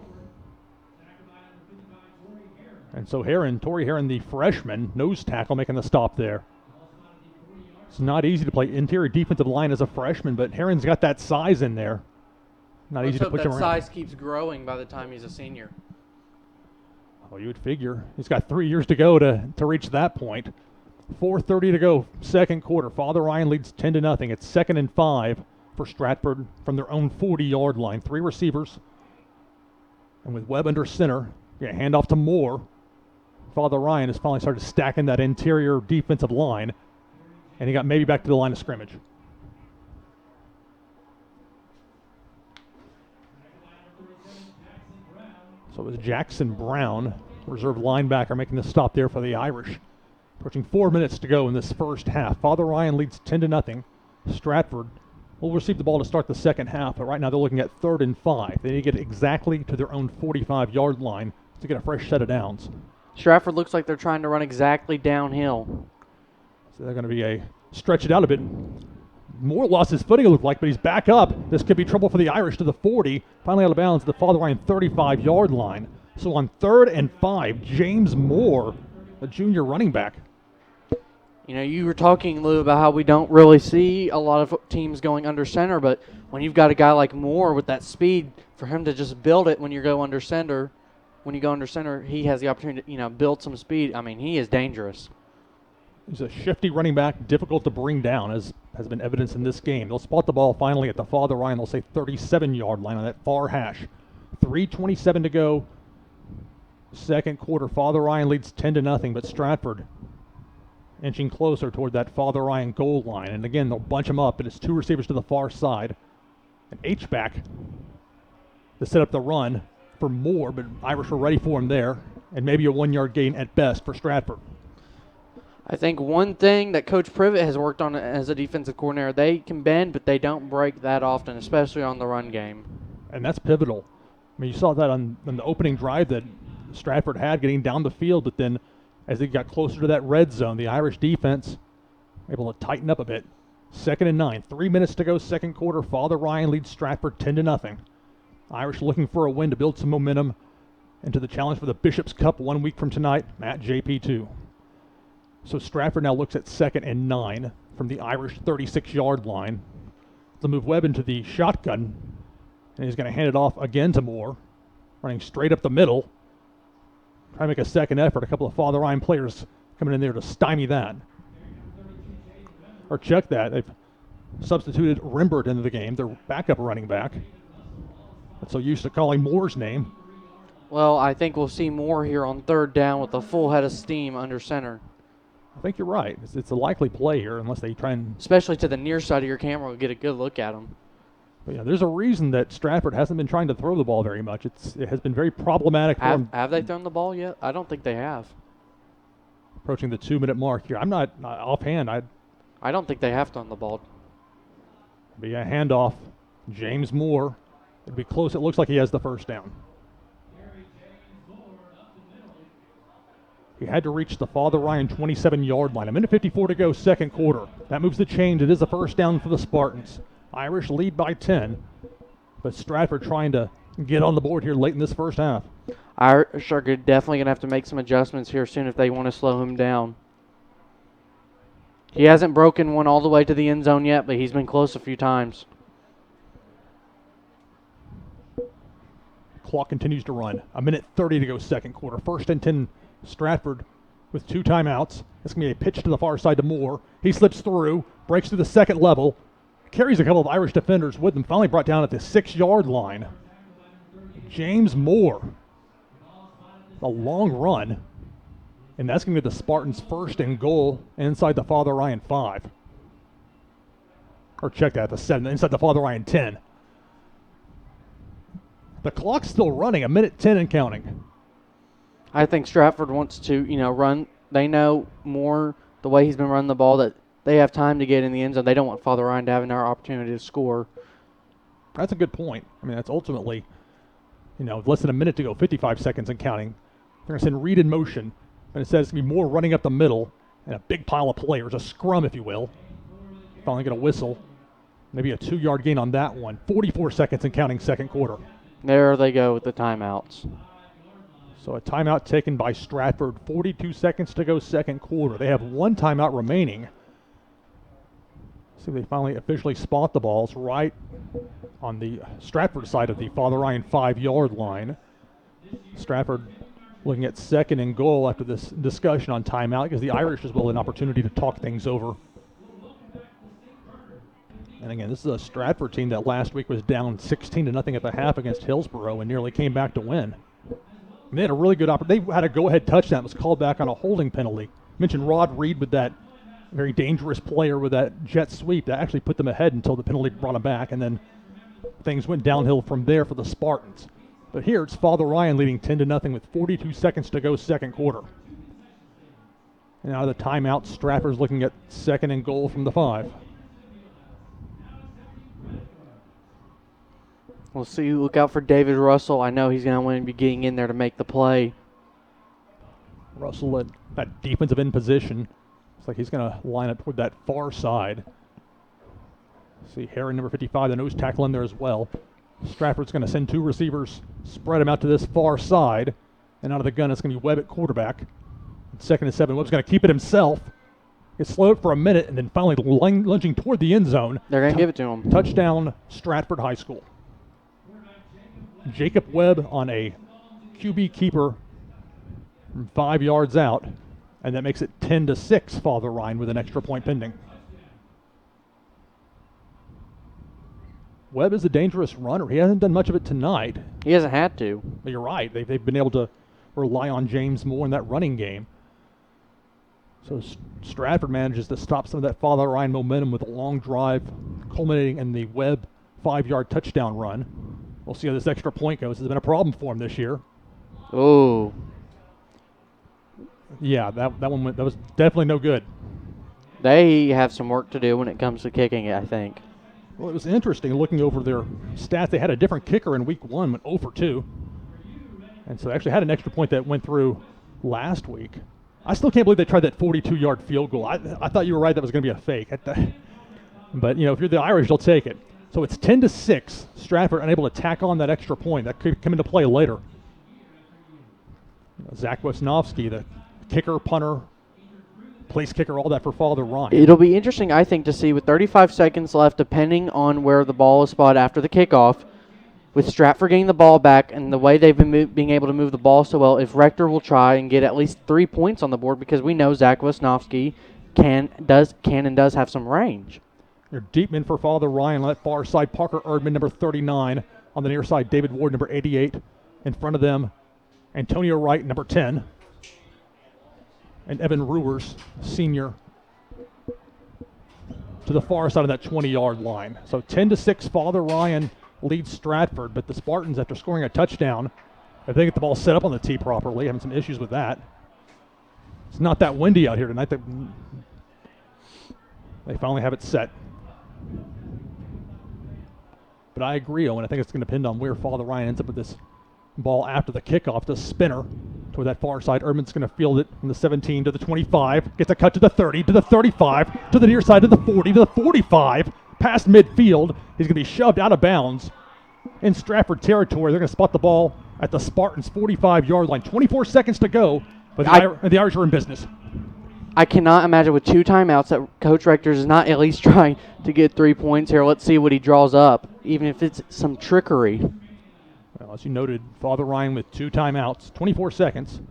And so Tory Heron, the freshman, nose tackle, making the stop there. It's not easy to play interior defensive line as a freshman, but Heron's got that size in there. Not easy to push him around. That size keeps growing by the time he's a senior. Well, you would figure. He's got 3 years to go to reach that point. 4:30 to go, second quarter. Father Ryan leads 10-0. It's 2nd and 5 for Stratford from their own 40-yard line. 3 receivers. And with Webb under center, hand off to Moore. Father Ryan has finally started stacking that interior defensive line. And he got maybe back to the line of scrimmage. So it was Jackson Brown, reserve linebacker, making the stop there for the Irish. Approaching 4 minutes to go in this first half. Father Ryan leads 10-0. Stratford will receive the ball to start the second half, but right now they're looking at 3rd and 5. They need to get exactly to their own 45-yard line to get a fresh set of downs. Stratford looks like they're trying to run exactly downhill. So they're going to be stretch it out a bit. Moore lost his footing, it looked like, but he's back up. This could be trouble for the Irish to the 40. Finally out of bounds to the Father Ryan 35-yard line. So on 3rd and 5, James Moore, a junior running back. You know, you were talking, Lou, about how we don't really see a lot of teams going under center, but when you've got a guy like Moore with that speed, for him to just build it when you go under center, he has the opportunity to, build some speed. I mean, he is dangerous. He's a shifty running back, difficult to bring down, as has been evidenced in this game. They'll spot the ball finally at the Father Ryan, they'll say 37-yard line on that far hash. 3:27 to go, second quarter. Father Ryan leads 10-0, but Stratford inching closer toward that Father Ryan goal line. And again, they'll bunch them up, and it's 2 receivers to the far side. An H-back to set up the run for Moore, but Irish were ready for him there. and maybe a 1-yard gain at best for Stratford. I think one thing that Coach Privet has worked on as a defensive coordinator, they can bend, but they don't break that often, especially on the run game. And that's pivotal. I mean, you saw that on the opening drive that Stratford had getting down the field, but then as they got closer to that red zone, the Irish defense able to tighten up a bit. 2nd and 9, 3 minutes to go, second quarter. Father Ryan leads Stratford 10-0. Irish looking for a win to build some momentum into the challenge for the Bishop's Cup 1 week from tonight at JP2. So Stratford now looks at 2nd and 9 from the Irish 36-yard line. They'll move Webb into the shotgun, and he's going to hand it off again to Moore, running straight up the middle. Try to make a second effort. A couple of Father Ryan players coming in there to stymie that. Or check that. They've substituted Rimbert into the game, their backup running back. That's so used to calling Moore's name. Well, I think we'll see Moore here on 3rd down with a full head of steam under center. I think you're right. It's a likely play here unless they try and... Especially to the near side of your camera, we'll get a good look at him. But yeah, there's a reason that Stratford hasn't been trying to throw the ball very much. It has been very problematic for them. Have they thrown the ball yet? I don't think they have. Approaching the 2-minute mark here. I'm not offhand. I don't think they have thrown the ball. Be a handoff. James Moore. It'd be close. It looks like he has the first down. He had to reach the Father Ryan 27-yard line. 1:54 to go, second quarter. That moves the chains. It is a first down for the Spartans. Irish lead by 10, but Stratford trying to get on the board here late in this first half. Irish are definitely going to have to make some adjustments here soon if they want to slow him down. He hasn't broken one all the way to the end zone yet, but he's been close a few times. Clock continues to run. 1:30 to go, second quarter. 1st and 10, Stratford with 2 timeouts. It's going to be a pitch to the far side to Moore. He slips through, breaks through the second level, carries a couple of Irish defenders with him, finally brought down at the 6-yard line. James Moore. A long run. And that's going to be the Spartans' 1st and goal inside the Father Ryan 5. Or check that, the 7, inside the Father Ryan 10. The clock's still running, 1:10 and counting. I think Stratford wants to, run. They know more the way he's been running the ball that they have time to get in the end zone. They don't want Father Ryan to have another opportunity to score. That's a good point. I mean, that's ultimately, less than a minute to go, 55 seconds and counting. They're going to send Reed in motion, and it says it's going to be more running up the middle and a big pile of players, a scrum, if you will. Finally going to whistle. Maybe a 2-yard gain on that one. 44 seconds and counting, second quarter. There they go with the timeouts. So a timeout taken by Stratford. 42 seconds to go, second quarter. They have 1 timeout remaining. See if they finally officially spot the balls right on the Stratford side of the Father Ryan 5-yard line. Stratford looking at 2nd and goal after this discussion on timeout because the Irish as well an opportunity to talk things over. And again, this is a Stratford team that last week was down 16-0 at the half against Hillsborough and nearly came back to win. And they had a really good opportunity. They had a go-ahead touchdown. It was called back on a holding penalty. Mentioned Rod Reed with that very dangerous player with that jet sweep that actually put them ahead until the penalty brought them back, and then things went downhill from there for the Spartans. But here it's Father Ryan leading 10-0 with 42 seconds to go, second quarter. And now the timeout, Stratford's looking at 2nd and goal from the 5. We'll see. Look out for David Russell. I know he's going to want to be getting in there to make the play. Russell at that defensive end position. Looks like he's going to line up toward that far side. See Harry, number 55, the nose tackle in there as well. Stratford's going to send 2 receivers, spread them out to this far side. And out of the gun, it's going to be Webb at quarterback. 2nd and 7. Webb's going to keep it himself. Gets slowed for a minute and then finally lunging toward the end zone. They're going to give it to him. Touchdown, Stratford High School. Jacob Webb on a QB keeper from 5 yards out, and that makes it 10-6, Father Ryan with an extra point pending. Webb is a dangerous runner. He hasn't done much of it tonight. He hasn't had to. But you're right. They've been able to rely on James Moore in that running game. So Stratford manages to stop some of that Father Ryan momentum with a long drive, culminating in the Webb 5-yard touchdown run. We'll see how this extra point goes. It's been a problem for him this year. Oh. Yeah, that was definitely no good. They have some work to do when it comes to kicking it, I think. Well, it was interesting looking over their stats. They had a different kicker in week 1, went 0 for 2. And so they actually had an extra point that went through last week. I still can't believe they tried that 42-yard field goal. I thought you were right that was going to be a fake. But, if you're the Irish, you'll take it. So it's 10-6. Stratford unable to tack on that extra point. That could come into play later. Zach Wisnowski, the kicker, punter, place kicker, all that for Father Ryan. It'll be interesting, I think, to see with 35 seconds left, depending on where the ball is spotted after the kickoff, with Stratford getting the ball back and the way they've been being able to move the ball so well, if Rector will try and get at least 3 points on the board, because we know Zach Wisnowski can and does have some range. You're deep in for Father Ryan on that far side. Parker Erdman, number 39. On the near side, David Ward, number 88. In front of them, Antonio Wright, number 10. And Evan Ruers, senior, to the far side of that 20-yard line. So 10-6, Father Ryan leads Stratford, but the Spartans, after scoring a touchdown, if they get the ball set up on the tee properly, having some issues with that. It's not that windy out here tonight. They finally have it set. But I agree, Owen. I think it's going to depend on where Father Ryan ends up with this ball after the kickoff. The spinner toward that far side. Erdman's going to field it from the 17 to the 25. Gets a cut to the 30, to the 35, to the near side, to the 40, to the 45. Past midfield. He's going to be shoved out of bounds in Stratford territory. They're going to spot the ball at the Spartans' 45-yard line. 24 seconds to go, but the Irish are in business. I cannot imagine with 2 timeouts that Coach Rector's is not at least trying to get 3 points here. Let's see what he draws up, even if it's some trickery. Well, as you noted, Father Ryan with 2 timeouts, 24 seconds.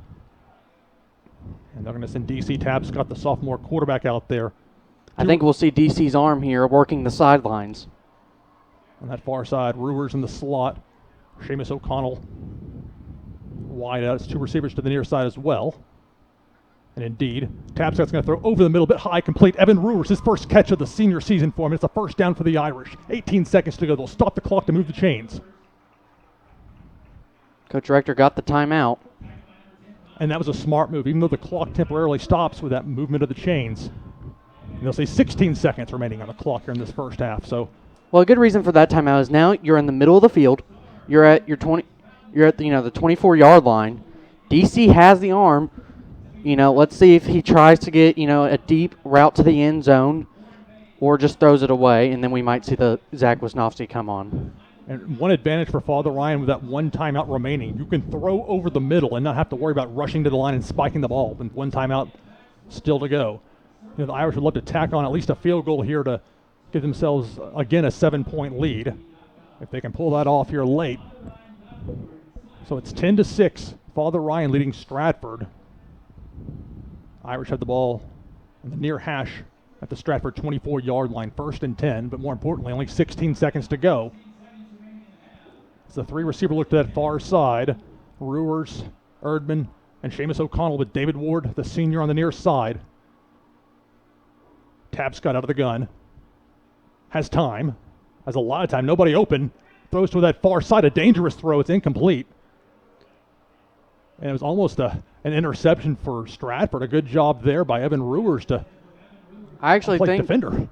And they're going to send DC Tabscott, the sophomore quarterback, out there. I think we'll see DC's arm here working the sidelines. On that far side, Ruers in the slot. Seamus O'Connell wide out. It's 2 receivers to the near side as well. And indeed, Tabscott's going to throw over the middle, bit high, complete. Evan Ruers, his first catch of the senior season for him. It's a first down for the Irish. 18 seconds to go. They'll stop the clock to move the chains. Coach Rector got the timeout. And that was a smart move, even though the clock temporarily stops with that movement of the chains. And they'll say 16 seconds remaining on the clock here in this first half. So, well, a good reason for that timeout is now you're in the middle of the field. You're at your 20. You're at the 24-yard line. DC has the arm. Let's see if he tries to get a deep route to the end zone, or just throws it away, and then we might see the Zach Wisnowski come on. And one advantage for Father Ryan with that 1 timeout remaining, you can throw over the middle and not have to worry about rushing to the line and spiking the ball with 1 timeout still to go. The Irish would love to tack on at least a field goal here to give themselves, again, a 7-point lead, if they can pull that off here late. So it's 10-6, Father Ryan leading Stratford. Irish have the ball in the near hash at the Stratford 24-yard line, 1st and 10, but more importantly, only 16 seconds to go. As the 3 receiver look to that far side, Ruers, Erdman, and Seamus O'Connell with David Ward, the senior, on the near side. Tabscott out of the gun. Has time. Has a lot of time. Nobody open. Throws to that far side. A dangerous throw. It's incomplete. And it was almost an interception for Stratford. A good job there by Evan Ruers to play defender.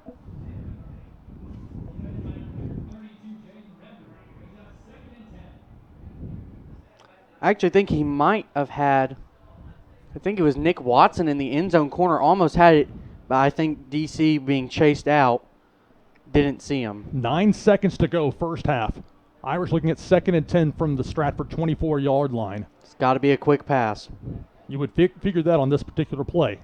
I actually think he might have had, I think it was Nick Watson in the end zone corner, almost had it, but I think DC being chased out didn't see him. 9 seconds to go, first half. Irish looking at 2nd and 10 from the Stratford 24-yard line. It's got to be a quick pass. You would figure that on this particular play.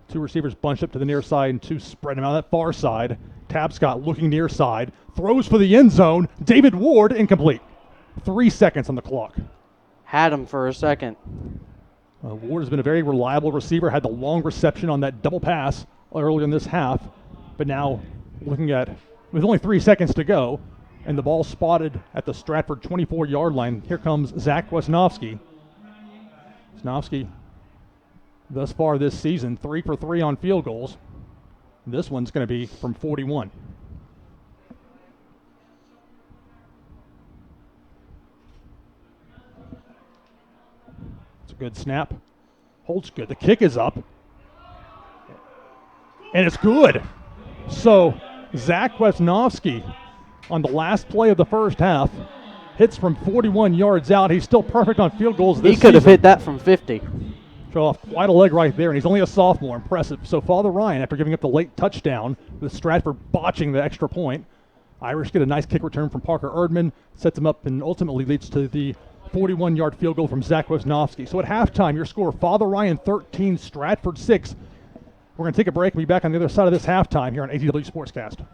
2 receivers bunched up to the near side and 2 spread him out that far side. Tabscott looking near side. Throws for the end zone. David Ward, incomplete. 3 seconds on the clock. Had him for a second. Ward has been a very reliable receiver. Had the long reception on that double pass earlier in this half. But now looking at, with only 3 seconds to go, and the ball spotted at the Stratford 24-yard line. Here comes Zach Wisnowski. Wisnowski, thus far this season, 3 for 3 on field goals. This one's going to be from 41. It's a good snap. Holds good. The kick is up. And it's good. So Zach Wesnowski on the last play of the first half hits from 41 yards out. He's still perfect on field goals this He could have season. hit that from 50. Show off quite a leg right there, and he's only a sophomore. Impressive. So Father Ryan, after giving up the late touchdown, with Stratford botching the extra point, Irish get a nice kick return from Parker Erdman, sets him up, and ultimately leads to the 41-yard field goal from Zach Wesnowski. So at halftime, your score, Father Ryan 13, Stratford 6. We're going to take a break and be back on the other side of this halftime here on ATW Sportscast.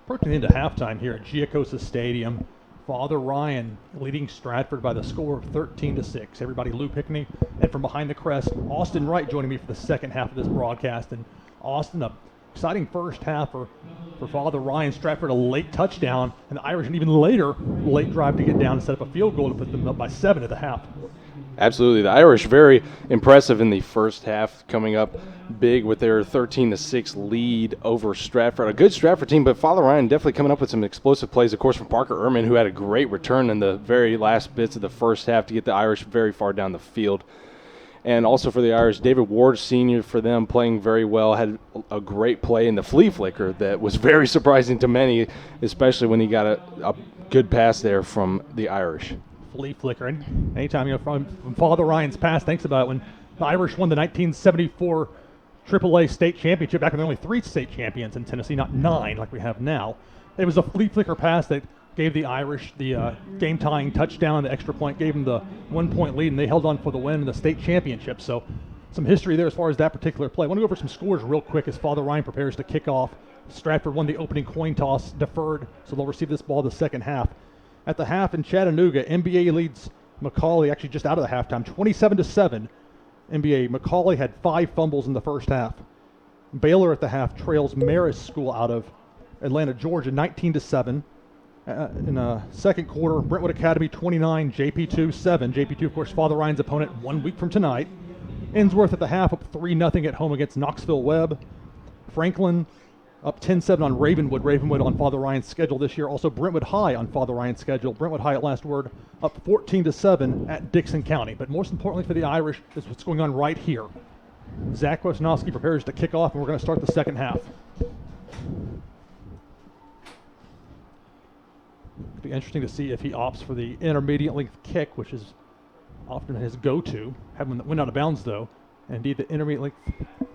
Approaching the end of halftime here at Giacosa Stadium. Father Ryan leading Stratford by the score of 13-6. Everybody, Lou Pickney, and from behind the Crest, Austin Wright joining me for the second half of this broadcast. And Austin, a exciting first half for Father Ryan. Stratford a late touchdown, and the Irish an even later late drive to get down and set up a field goal to put them up by 7 at the half. Absolutely. The Irish very impressive in the first half, coming up big with their 13-6 lead over Stratford. A good Stratford team, but Father Ryan definitely coming up with some explosive plays, of course, from Parker Ehrman, who had a great return in the very last bits of the first half to get the Irish very far down the field. And also for the Irish, David Ward Sr. for them playing very well, had a great play in the flea flicker that was very surprising to many, especially when he got a good pass there from the Irish. Flea flicker. And anytime, from Father Ryan's past, thinks about it, when the Irish won the 1974 III-AAA state championship, back when there were only 3 state champions in Tennessee, not 9 like we have now. It was a flea flicker pass that gave the Irish the game-tying touchdown, the extra point, gave them the 1-point lead, and they held on for the win in the state championship. So some history there as far as that particular play. I want to go over some scores real quick as Father Ryan prepares to kick off. Stratford won the opening coin toss, deferred, so they'll receive this ball the second half. At the half in Chattanooga, NBA leads McCallie, actually just out of the halftime, 27-7. NBA, McCallie had 5 fumbles in the first half. Baylor at the half trails Marist School out of Atlanta, Georgia, 19-7. In the second quarter, Brentwood Academy 29, JP2 7. JP2, of course, Father Ryan's opponent 1 week from tonight. Innsworth at the half up 3-0 at home against Knoxville Webb. Franklin up 10-7 on Ravenwood. Ravenwood on Father Ryan's schedule this year. Also Brentwood High on Father Ryan's schedule. Brentwood High at last word up 14-7 at Dixon County. But most importantly for the Irish is what's going on right here. Zach Wesnowski prepares to kick off, and we're going to start the second half. It'll be interesting to see if he opts for the intermediate length kick, which is often his go-to. Having went out of bounds, though. And indeed, the intermediate length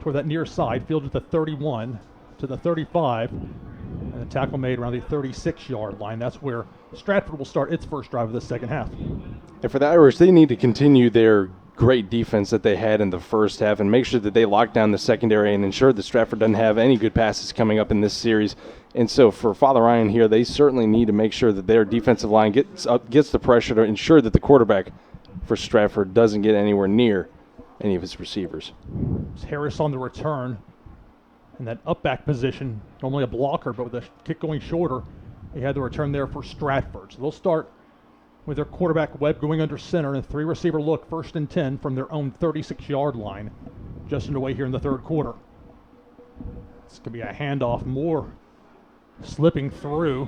toward that near side, fielded the 31 to the 35, and a tackle made around the 36-yard line. That's where Stratford will start its first drive of the second half. And for the Irish, they need to continue their great defense that they had in the first half and make sure that they lock down the secondary and ensure that Stratford doesn't have any good passes coming up in this series. And so for Father Ryan here, they certainly need to make sure that their defensive line gets the pressure to ensure that the quarterback for Stratford doesn't get anywhere near any of his receivers. It's Harris on the return in that up back position, normally a blocker, but with the kick going shorter, he had the return there for Stratford. So they'll start with their quarterback Webb going under center and 3-receiver look, 1st and 10 from their own 36-yard line, just underway here in the third quarter. It's going to be a handoff. Moore slipping through,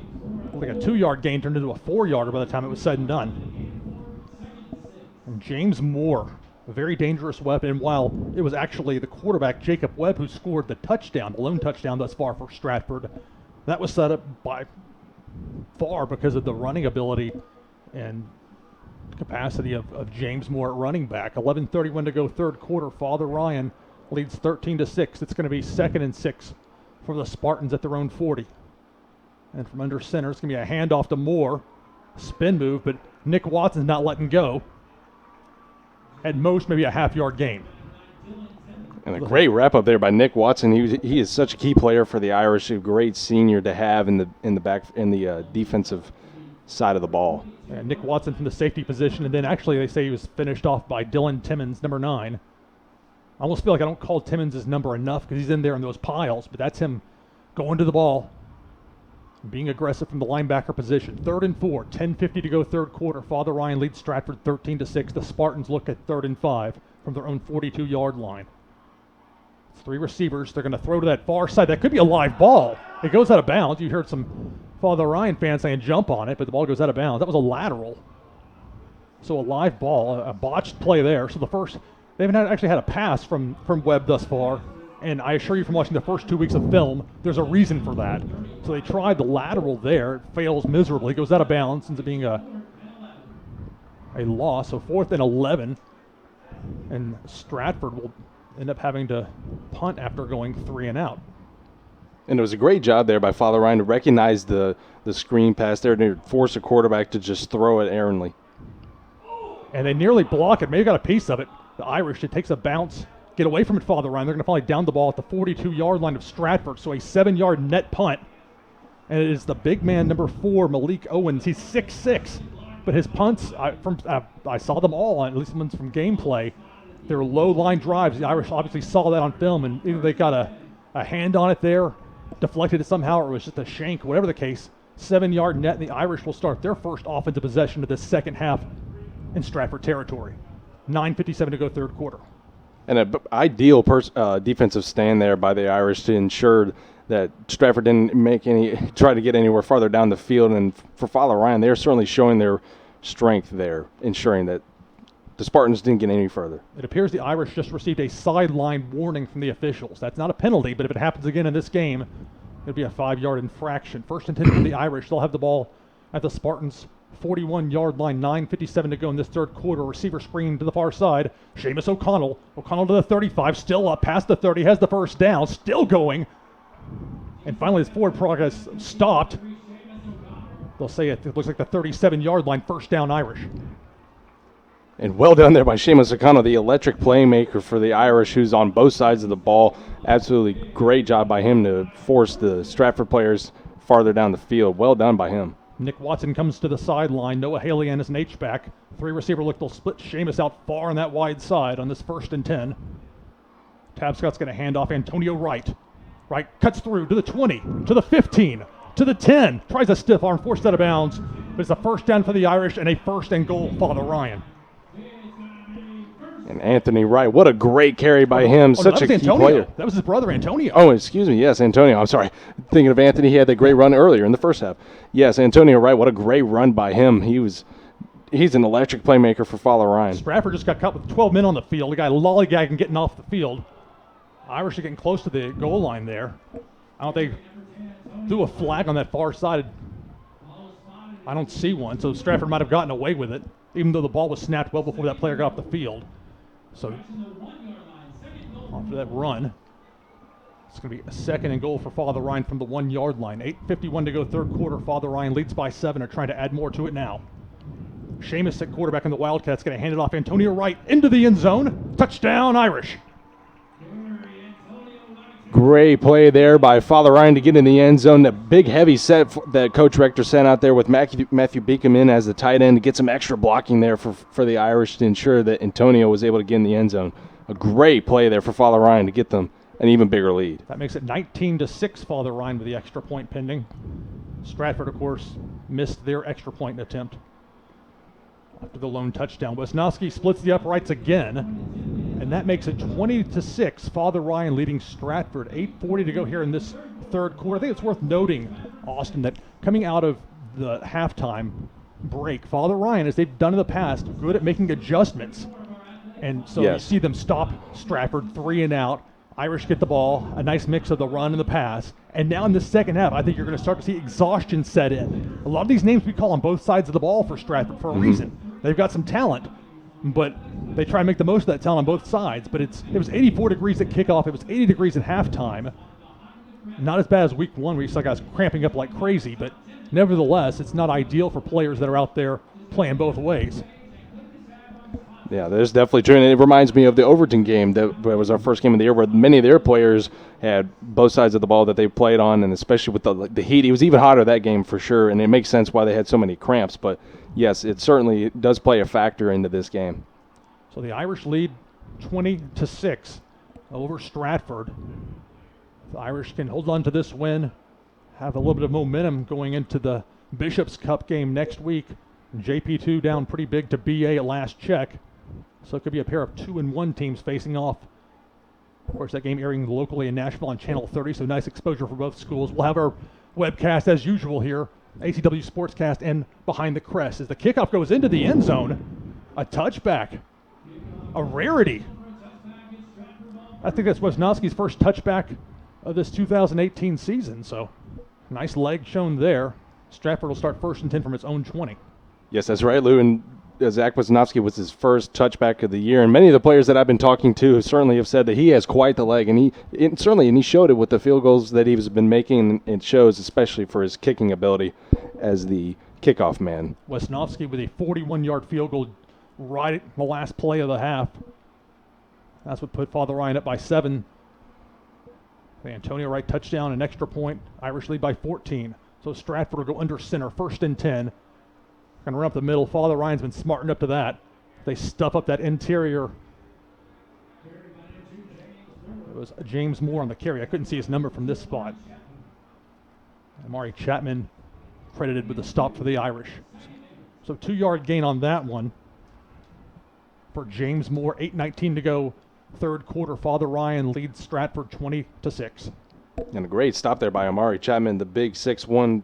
like a 2-yard gain turned into a 4-yarder by the time it was said and done. And James Moore, a very dangerous weapon, and while it was actually the quarterback, Jacob Webb, who scored the touchdown, the lone touchdown thus far for Stratford, that was set up by far because of the running ability and capacity of James Moore at running back. 11:31 to go, third quarter. Father Ryan leads 13-6. It's going to be 2nd and 6 for the Spartans at their own 40. And from under center, it's going to be a handoff to Moore. Spin move, but Nick Watson's not letting go. At most, maybe a half-yard gain. And a great wrap-up there by Nick Watson. He is such a key player for the Irish, a great senior to have in the defensive side of the ball. And Nick Watson from the safety position, and then actually they say he was finished off by Dylan Timmons, number 9. I almost feel like I don't call Timmons his number enough because he's in there in those piles, but that's him going to the ball, being aggressive from the linebacker position. 3rd and 4, 10:50 to go, third quarter. Father Ryan leads Stratford 13-6. The Spartans look at 3rd and 5 from their own 42-yard line. 3 receivers. They're going to throw to that far side. That could be a live ball. It goes out of bounds. You heard some Father Ryan fans saying jump on it, but the ball goes out of bounds. That was a lateral. So a live ball, a botched play there. So they haven't actually had a pass from Webb thus far. And I assure you from watching the first 2 weeks of film, there's a reason for that. So they tried the lateral there. It fails miserably. It goes out of bounds, ends up being a loss. So 4th and 11. And Stratford will end up having to punt after going 3 and out. And it was a great job there by Father Ryan to recognize the screen pass there to force a quarterback to just throw it errantly. And they nearly block it. Maybe got a piece of it. The Irish, it takes a bounce. Get away from it, Father Ryan. They're going to finally down the ball at the 42-yard line of Stratford. So a 7-yard net punt. And it is the big man, number 4, Malik Owens. He's 6'6", but his punts, I saw them all, at least ones from gameplay. They were low line drives. The Irish obviously saw that on film, and either they got a hand on it there, deflected it somehow, or it was just a shank, whatever the case. 7-yard net, and the Irish will start their first offensive possession of the second half in Stratford territory. 9:57 to go third quarter. And an ideal defensive stand there by the Irish to ensure that Stratford didn't try to get anywhere farther down the field. And for Father Ryan, they're certainly showing their strength there, ensuring that the Spartans didn't get any further. It appears the Irish just received a sideline warning from the officials. That's not a penalty, but if it happens again in this game, it'll be a 5-yard infraction. First and 10 for the Irish. They'll have the ball at the Spartans' 41-yard line. 9:57 to go in this third quarter. Receiver screen to the far side. Seamus O'Connell. O'Connell to the 35. Still up past the 30. Has the first down. Still going. And finally, his forward progress stopped. They'll say it looks like the 37-yard line. First down, Irish. And well done there by Seamus O'Connell, the electric playmaker for the Irish, who's on both sides of the ball. Absolutely great job by him to force the Stratford players farther down the field. Well done by him. Nick Watson comes to the sideline. Noah Halian is an H-back. 3-receiver look. They'll split Seamus out far on that wide side on this first and 10. Tabscott's going to hand off Antonio Wright. Wright cuts through to the 20, to the 15, to the 10. Tries a stiff arm, forced out of bounds. But it's a first down for the Irish and a first and goal, Father Ryan. And Anthony Wright, what a great carry by him. Such a key player. That was his brother, Antonio. Oh, excuse me. Yes, Antonio. I'm sorry. Thinking of Anthony, he had that great run earlier in the first half. Yes, Antonio Wright, what a great run by him. He's an electric playmaker for Father Ryan. Stratford just got caught with 12 men on the field. The guy lollygagging getting off the field. Irish are getting close to the goal line there. I don't think they threw a flag on that far side. I don't see one, so Stratford might have gotten away with it, even though the ball was snapped well before that player got off the field. So after that run, it's going to be a second and goal for Father Ryan from the 1-yard line. 8:51 to go third quarter. Father Ryan leads by 7. Are trying to add more to it now. Seamus at quarterback in the Wildcats, going to hand it off. Antonio Wright into the end zone. Touchdown, Irish. Great play there by Father Ryan to get in the end zone. That big heavy set that Coach Rector sent out there with Matthew Beacom in as the tight end to get some extra blocking there for the Irish to ensure that Antonio was able to get in the end zone. A great play there for Father Ryan to get them an even bigger lead. That makes it 19-6, Father Ryan with the extra point pending. Stratford, of course, missed their extra point attempt after the lone touchdown. Wisnowski splits the uprights again, and that makes it 20-6. Father Ryan leading Stratford. 8:40 to go here in this third quarter. I think it's worth noting, Austin, that coming out of the halftime break, Father Ryan, as they've done in the past, good at making adjustments. And so You see them stop Stratford 3 and out. Irish get the ball, a nice mix of the run and the pass. And now in the second half, I think you're going to start to see exhaustion set in. A lot of these names we call on both sides of the ball for Stratford for a reason. They've got some talent, but they try and make the most of that talent on both sides. But it was 84 degrees at kickoff. It was 80 degrees at halftime. Not as bad as week one where you saw guys cramping up like crazy, but nevertheless, it's not ideal for players that are out there playing both ways. Yeah, there's definitely true. And it reminds me of the Overton game that was our first game of the year where many of their players had both sides of the ball that they played on, and especially with the heat. It was even hotter that game for sure, and it makes sense why they had so many cramps. But, yes, it certainly does play a factor into this game. So the Irish lead 20-6 over Stratford. The Irish can hold on to this win, have a little bit of momentum going into the Bishop's Cup game next week. JP2 down pretty big to BA at last check. So it could be a pair of 2-1 teams facing off. Of course, that game airing locally in Nashville on Channel 30, so nice exposure for both schools. We'll have our webcast as usual here, ACW Sportscast and Behind the Crest. As the kickoff goes into the end zone, a touchback, a rarity. I think that's Wisnowski's first touchback of this 2018 season, so nice leg shown there. Stratford will start first and 10 from its own 20. Yes, that's right, Lou. And Zach Wisnowski was his first touchback of the year. And many of the players that I've been talking to certainly have said that he has quite the leg. And he showed it with the field goals that he's been making. It shows, especially for his kicking ability as the kickoff man. Wisnowski with a 41-yard field goal right at the last play of the half. That's what put Father Ryan up by 7. The Antonio Wright touchdown, an extra point. Irish lead by 14. So Stratford will go under center, 1st and 10. Going to run up the middle. Father Ryan's been smart enough to that. They stuff up that interior. It was James Moore on the carry. I couldn't see his number from this spot. Amari Chapman credited with the stop for the Irish. So 2-yard gain on that one for James Moore. 8:19 to go, third quarter. Father Ryan leads Stratford 20-6. And a great stop there by Amari Chapman, the big 6'1"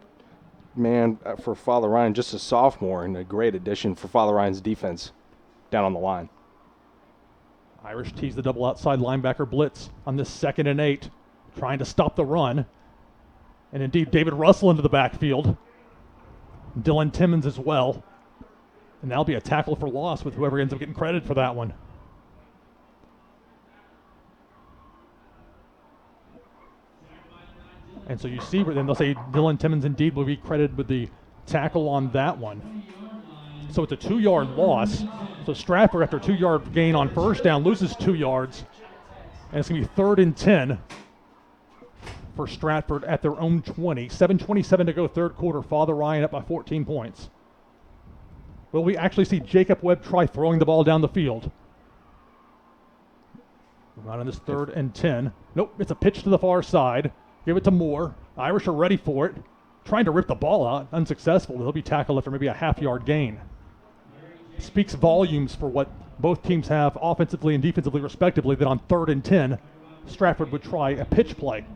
man for Father Ryan, just a sophomore, and a great addition for Father Ryan's defense down on the line. Irish tease the double outside linebacker blitz on this 2nd and 8, trying to stop the run. And indeed, David Russell into the backfield. Dylan Timmons as well. And that'll be a tackle for loss with whoever ends up getting credit for that one. And so you see where then they'll say Dylan Timmons indeed will be credited with the tackle on that one. So it's a 2-yard loss. So Stratford, after a 2-yard gain on first down, loses 2 yards. And it's going to be 3rd and 10 for Stratford at their own 20. 7:27 to go, third quarter. Father Ryan up by 14 points. Will we actually see Jacob Webb try throwing the ball down the field? Not on this 3rd and 10. Nope, it's a pitch to the far side. Give it to Moore. Irish are ready for it. Trying to rip the ball out. Unsuccessful. He'll be tackled after maybe a half-yard gain. Speaks volumes for what both teams have offensively and defensively respectively, that on 3rd and 10, Stratford would try a pitch play.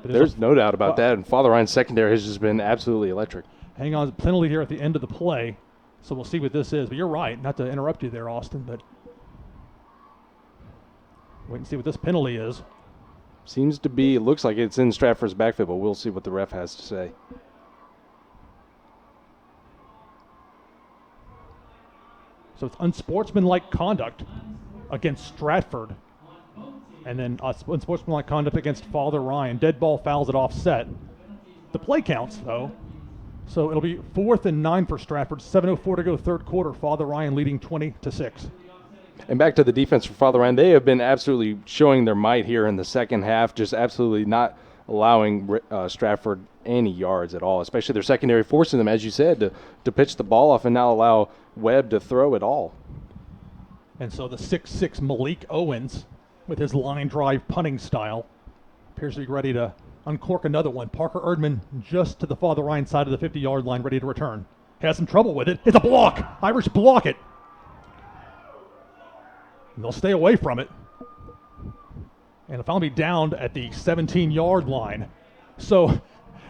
There's no doubt about that, and Father Ryan's secondary has just been absolutely electric. Hang on, penalty here at the end of the play, so we'll see what this is. But you're right, not to interrupt you there, Austin, but wait and see what this penalty is. Seems to be, it looks like it's in Stratford's backfield, but we'll see what the ref has to say. So it's unsportsmanlike conduct against Stratford, and then unsportsmanlike conduct against Father Ryan. Dead ball fouls it offset. The play counts, though. So it'll be 4th and 9 for Stratford. 7:04 to go, third quarter. Father Ryan leading 20-6. And back to the defense for Father Ryan, they have been absolutely showing their might here in the second half, just absolutely not allowing Stratford any yards at all, especially their secondary, forcing them, as you said, to pitch the ball off and not allow Webb to throw at all. And so the 6'6" Malik Owens, with his line drive punting style, appears to be ready to uncork another one. Parker Erdman just to the Father Ryan side of the 50-yard line, ready to return. Has some trouble with it. It's a block. Irish block it. And they'll stay away from it. And it'll finally be downed at the 17-yard line. So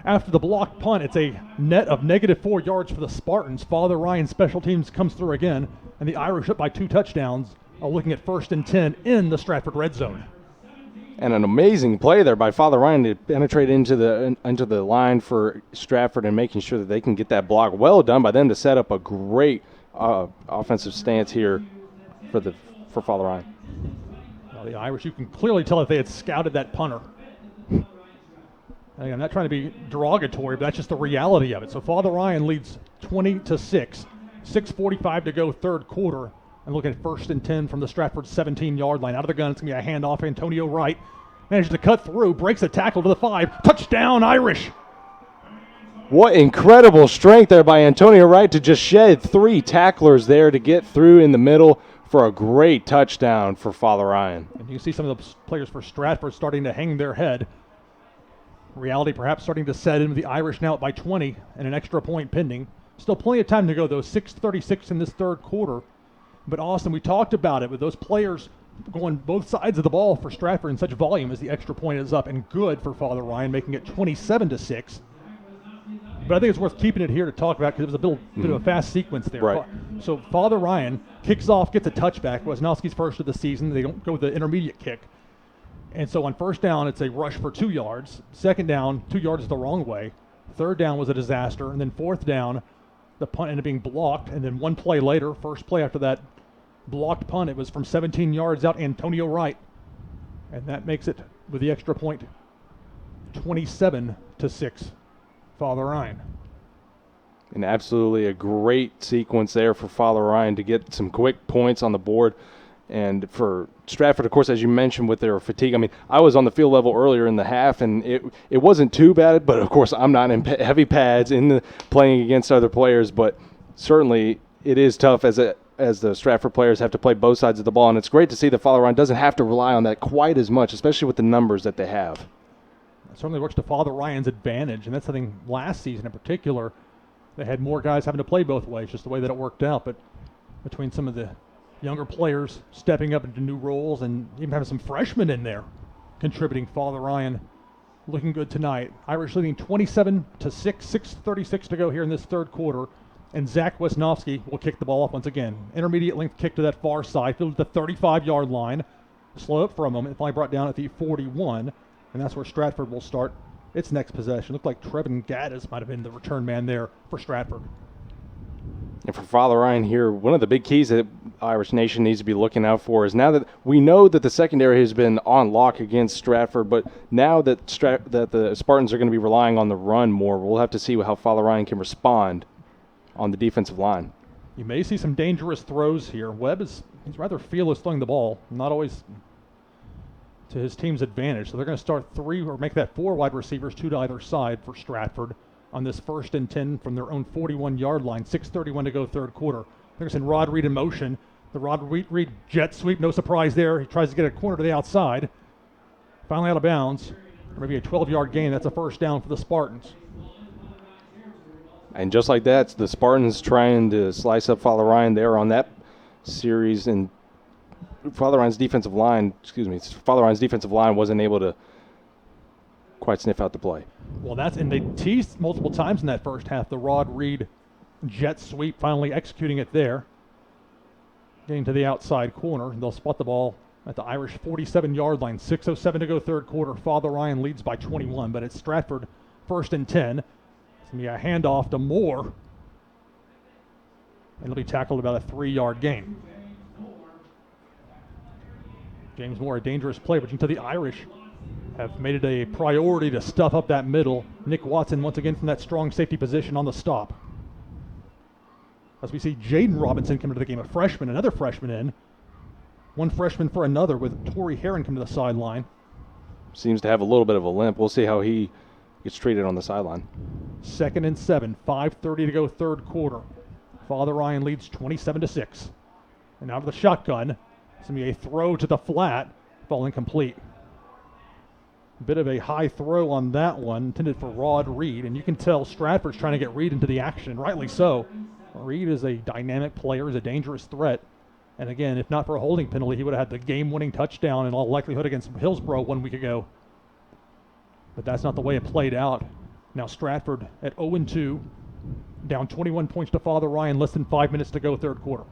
after the blocked punt, it's a net of -4 yards for the Spartans. Father Ryan special teams comes through again, and the Irish up by 2 touchdowns are looking at 1st and 10 in the Stratford red zone. And an amazing play there by Father Ryan to penetrate into the line for Stratford and making sure that they can get that block. Well done by them to set up a great offensive stance here for Father Ryan. Well, the Irish, you can clearly tell that they had scouted that punter. I'm not trying to be derogatory, but that's just the reality of it. So Father Ryan leads 20-6. 6:45 to go, third quarter. And look at 1st and 10 from the Stratford 17-yard line. Out of the gun, it's going to be a handoff. Antonio Wright manages to cut through, breaks a tackle to the 5. Touchdown, Irish! What incredible strength there by Antonio Wright to just shed 3 tacklers there to get through in the middle for a great touchdown for Father Ryan. And you can see some of the players for Stratford starting to hang their head. Reality perhaps starting to set in with the Irish now up by 20 and an extra point pending. Still plenty of time to go, though. 6:36 in this third quarter. But Austin, we talked about it with those players going both sides of the ball for Stratford in such volume as the extra point is up, and good for Father Ryan, making it 27-6. But I think it's worth keeping it here to talk about because it was a bit of a fast sequence there. Right. So Father Ryan kicks off, gets a touchback. Wisnowski's first of the season. They don't go with the intermediate kick. And so on first down, it's a rush for 2 yards. Second down, 2 yards the wrong way. Third down was a disaster. And then fourth down, the punt ended up being blocked. And then one play later, first play after that blocked punt, it was from 17 yards out, Antonio Wright. And that makes it, with the extra point, 27-6, Father Ryan. And absolutely a great sequence there for Father Ryan to get some quick points on the board and for Stratford, of course, as you mentioned, with their fatigue. I mean, I was on the field level earlier in the half, and it wasn't too bad. But of course, I'm not in heavy pads playing against other players. But certainly, it is tough as the Stratford players have to play both sides of the ball, and it's great to see that Father Ryan doesn't have to rely on that quite as much, especially with the numbers that they have. It certainly works to Father Ryan's advantage, and that's something last season in particular. They had more guys having to play both ways, just the way that it worked out. But between some of the younger players stepping up into new roles and even having some freshmen in there contributing, Father Ryan looking good tonight. Irish leading 27-6, 6:36 to go here in this third quarter. And Zach Wisnowski will kick the ball off once again. Intermediate length kick to that far side, fielded at the 35-yard line. Slow up for a moment, finally brought down at the 41. And that's where Stratford will start its next possession. Looked like Trevin Gaddis might have been the return man there for Stratford. And for Father Ryan here, one of the big keys that Irish Nation needs to be looking out for is now that we know that the secondary has been on lock against Stratford, but now that the Spartans are going to be relying on the run more, we'll have to see how Father Ryan can respond on the defensive line. You may see some dangerous throws here. Webb he's rather fearless throwing the ball, not always to his team's advantage. So they're going to start 3 or make that 4 wide receivers, 2 to either side for Stratford on this 1st and 10 from their own 41-yard line. 6:31 to go third quarter. They're going to send Rod Reed in motion. The Rod Reed jet sweep, no surprise there. He tries to get a corner to the outside. Finally out of bounds. Maybe a 12-yard gain. That's a first down for the Spartans. And just like that, the Spartans trying to slice up Father Ryan there on that series, and Father Ryan's defensive line wasn't able to quite sniff out the play. Well, and they teased multiple times in that first half. The Rod Reed jet sweep, finally executing it there. Getting to the outside corner. They'll spot the ball at the Irish 47-yard line. 6:07 to go third quarter. Father Ryan leads by 21, but it's Stratford 1st and 10. It's going to be a handoff to Moore. And it'll be tackled about a 3-yard gain. James Moore, a dangerous play, but into the Irish have made it a priority to stuff up that middle. Nick Watson once again from that strong safety position on the stop. As we see Jaden Robinson come to the game, another freshman in. One freshman for another with Torrey Herron come to the sideline. Seems to have a little bit of a limp. We'll see how he gets treated on the sideline. 2nd and 7, 5:30 to go third quarter. Father Ryan leads 27-6. And out of the shotgun, it's going to be a throw to the flat, falling complete. Bit of a high throw on that one, intended for Rod Reed, and you can tell Stratford's trying to get Reed into the action, rightly so. Reed is a dynamic player, is a dangerous threat, and again, if not for a holding penalty, he would have had the game-winning touchdown in all likelihood against Hillsborough 1 week ago. But that's not the way it played out. Now Stratford at 0-2, down 21 points to Father Ryan, less than 5 minutes to go third quarter.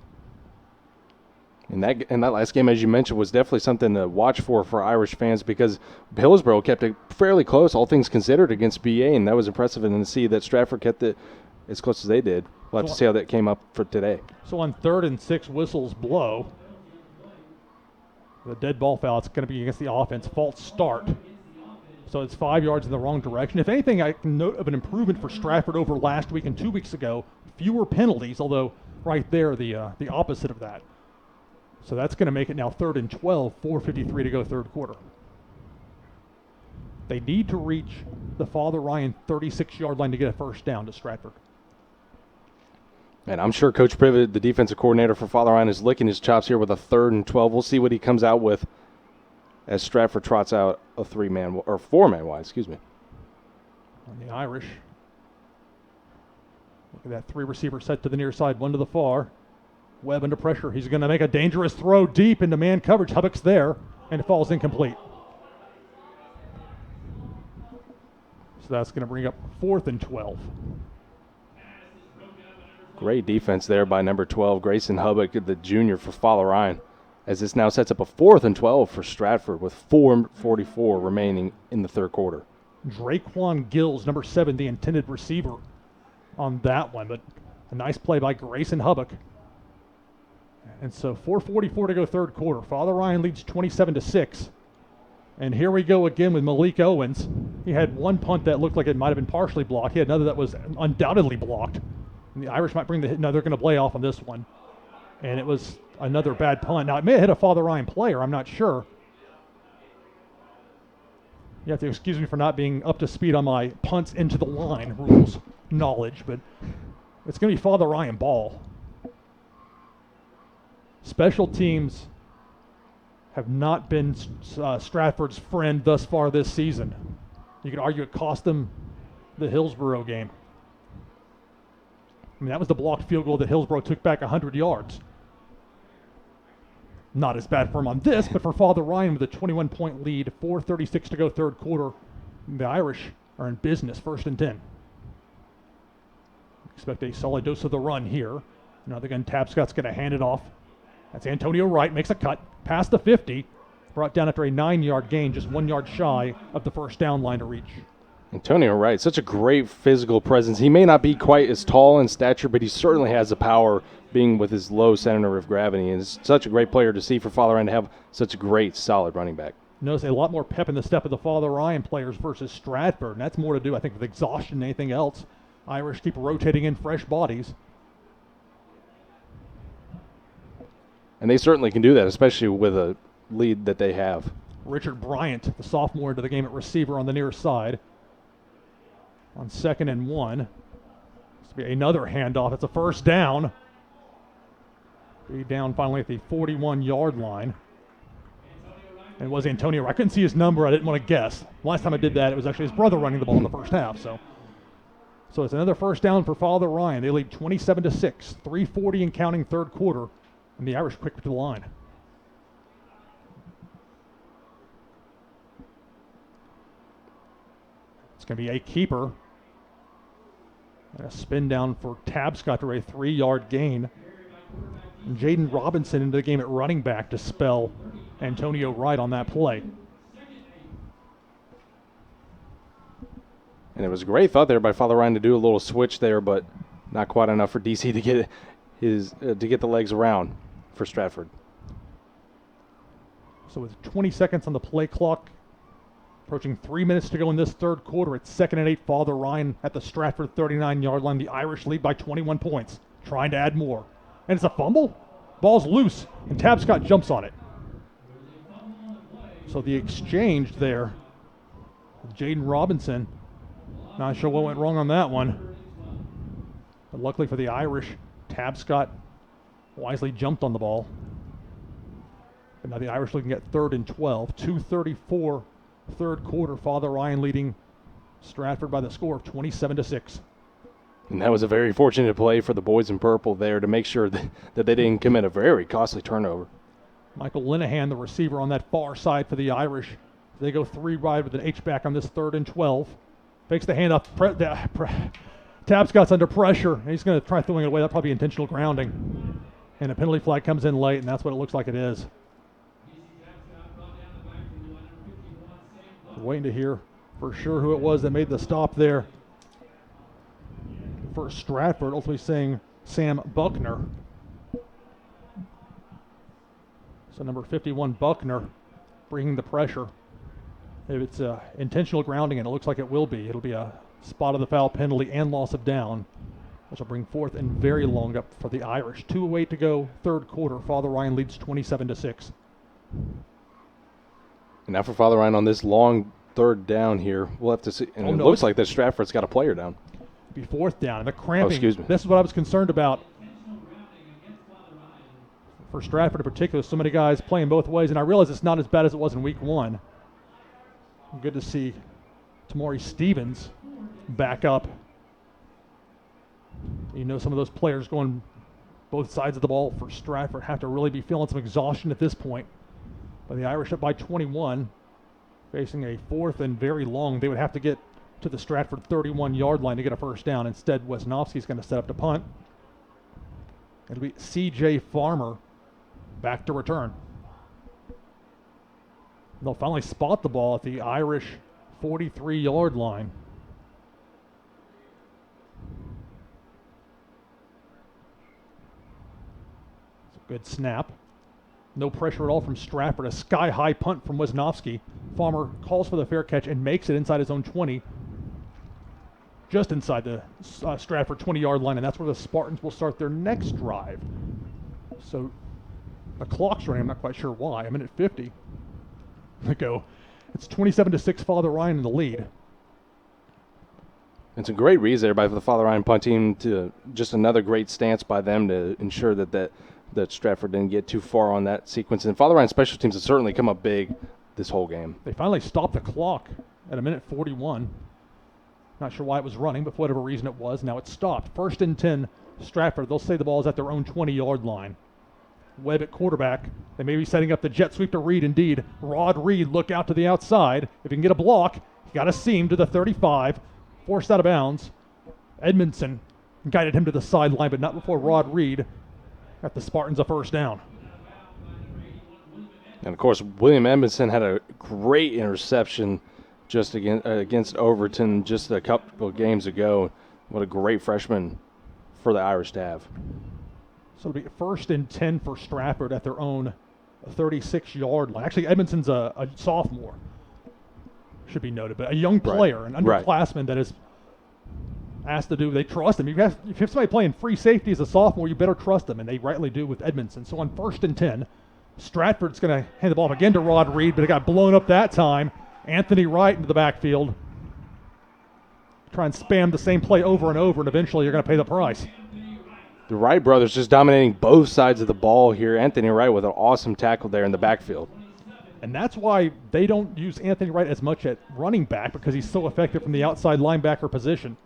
And that last game, as you mentioned, was definitely something to watch for Irish fans, because Hillsborough kept it fairly close, all things considered, against BA, and that was impressive. And to see that Stratford kept it as close as they did, we'll have to see how that came up for today. So on 3rd and 6, whistles blow. The dead ball foul, it's going to be against the offense. False start. So it's 5 yards in the wrong direction. If anything, I can note of an improvement for Stratford over last week and 2 weeks ago. Fewer penalties, although right there the opposite of that. So that's going to make it now 3rd and 12, 4:53 to go third quarter. They need to reach the Father Ryan 36-yard line to get a first down to Stratford. And I'm sure Coach Privet, the defensive coordinator for Father Ryan, is licking his chops here with a 3rd and 12. We'll see what he comes out with as Stratford trots out a 4-man wide, On the Irish. Look at that 3 receiver set to the near side, 1 to the far. Webb under pressure. He's going to make a dangerous throw deep into man coverage. Hubbock's there, and it falls incomplete. So that's going to bring up 4th and 12. Great defense there by number 12, Grayson Hubbock, the junior for Father Ryan, as this now sets up a 4th and 12 for Stratford with 4:44 remaining in the third quarter. Draquan Gills, number 7, the intended receiver on that one, but a nice play by Grayson Hubbock. And so 4:44 to go third quarter. Father Ryan leads 27-6. And here we go again with Malik Owens. He had one punt that looked like it might have been partially blocked. He had another that was undoubtedly blocked. And the Irish might bring the hit. No, they're going to play off on this one. And it was another bad punt. Now, it may have hit a Father Ryan player. I'm not sure. You have to excuse me for not being up to speed on my punts into the line rules knowledge, but it's going to be Father Ryan ball. Special teams have not been Stratford's friend thus far this season. You could argue it cost them the Hillsborough game. I mean, that was the blocked field goal that Hillsborough took back 100 yards. Not as bad for him on this, but for Father Ryan with a 21-point lead, 4:36 to go third quarter, the Irish are in business, 1st and 10. Expect a solid dose of the run here. Now again, Tapscott's going to hand it off. That's Antonio Wright, makes a cut past the 50, brought down after a 9-yard gain, just 1 yard shy of the first down line to reach. Antonio Wright, such a great physical presence. He may not be quite as tall in stature, but he certainly has the power, being with his low center of gravity. And it's such a great player to see for Father Ryan to have such a great, solid running back. Notice a lot more pep in the step of the Father Ryan players versus Stratford, and that's more to do, I think, with exhaustion than anything else. Irish keep rotating in fresh bodies. And they certainly can do that, especially with a lead that they have. Richard Bryant, the sophomore, into the game at receiver on the near side. On 2nd and 1. This will be another handoff. It's a first down. Be down finally at the 41-yard line. And it was Antonio. I couldn't see his number. I didn't want to guess. Last time I did that, it was actually his brother running the ball in the first half. So it's another first down for Father Ryan. They lead 27-6. 3:40 and counting third quarter. And the Irish quick to the line. It's going to be a keeper. And a spin down for Tapscott for a 3-yard gain. And Jaden Robinson into the game at running back to spell Antonio Wright on that play. And it was a great thought there by Father Ryan to do a little switch there, but not quite enough for DC to get the legs around for Stratford. So with 20 seconds on the play clock, approaching 3 minutes to go in this third quarter, it's 2nd and 8. Father Ryan at the Stratford 39-yard line. The Irish lead by 21 points, trying to add more. And it's a fumble. Ball's loose, and Tapscott jumps on it. So the exchange there with Jaden Robinson. Not sure what went wrong on that one. But luckily for the Irish, Tapscott wisely jumped on the ball. But now the Irish looking at 3rd and 12. 2:34 third quarter. Father Ryan leading Stratford by the score of 27-6. And that was a very fortunate play for the boys in purple there to make sure that they didn't commit a very costly turnover. Michael Linehan, the receiver on that far side for the Irish. They go 3 wide with an H-back on this 3rd and 12. Fakes the handoff. Tapscott's under pressure. And he's going to try throwing it away. That'll probably be intentional grounding. And a penalty flag comes in late, and that's what it looks like it is. Waiting to hear for sure who it was that made the stop there for Stratford, ultimately saying Sam Buckner. So number 51, Buckner, bringing the pressure. If it's intentional grounding, and it looks like it will be, it'll be a spot of the foul penalty and loss of down, which will bring 4th and very long up for the Irish. 2:08 to go, third quarter. Father Ryan leads 27-6. And now for Father Ryan on this long 3rd down here. We'll have to see. And it looks like that Stratford's got a player down. Be 4th down. And the cramping. Oh, excuse me. This is what I was concerned about for Stratford in particular. So many guys playing both ways. And I realize it's not as bad as it was in week 1. Good to see Tamari Stevens back up. You know, some of those players going both sides of the ball for Stratford have to really be feeling some exhaustion at this point. But the Irish up by 21, facing a 4th and very long. They would have to get to the Stratford 31-yard line to get a first down. Instead, Wisnowski's going to set up to punt. It'll be C.J. Farmer back to return. They'll finally spot the ball at the Irish 43-yard line. It's a good snap. No pressure at all from Stratford. A sky-high punt from Wisnowski. Farmer calls for the fair catch and makes it inside his own 20. Just inside the Stratford 20-yard line, and that's where the Spartans will start their next drive. So the clock's running. I'm not quite sure why. A minute 50 to go. It's 27-6, Father Ryan in the lead. It's a great read there by the Father Ryan punt team, to just another great stance by them to ensure that Stratford didn't get too far on that sequence. And Father Ryan's special teams have certainly come up big this whole game. They finally stopped the clock at a minute 41. Not sure why it was running, but for whatever reason it was. Now it's stopped. 1st and 10, Stratford. They'll say the ball is at their own 20-yard line. Webb at quarterback. They may be setting up the jet sweep to Reed. Indeed, Rod Reed, look out to the outside. If he can get a block, he got a seam to the 35. Forced out of bounds. Edmondson guided him to the sideline, but not before Rod Reed got the Spartans a first down. And, of course, William Edmondson had a great interception just against Overton just a couple of games ago. What a great freshman for the Irish to have. So it'll be 1st and 10 for Stratford at their own 36-yard line. Actually, Edmondson's a sophomore, should be noted, but a young player, an underclassman that is asked to do. They trust him. If you have somebody playing free safety as a sophomore, you better trust them, and they rightly do with Edmondson. So on 1st and 10, Stratford's going to hand the ball again to Rod Reed, but it got blown up that time. Anthony Wright into the backfield. Try and spam the same play over and over, and eventually you're going to pay the price. The Wright brothers just dominating both sides of the ball here. Anthony Wright with an awesome tackle there in the backfield. And that's why they don't use Anthony Wright as much at running back, because he's so effective from the outside linebacker position.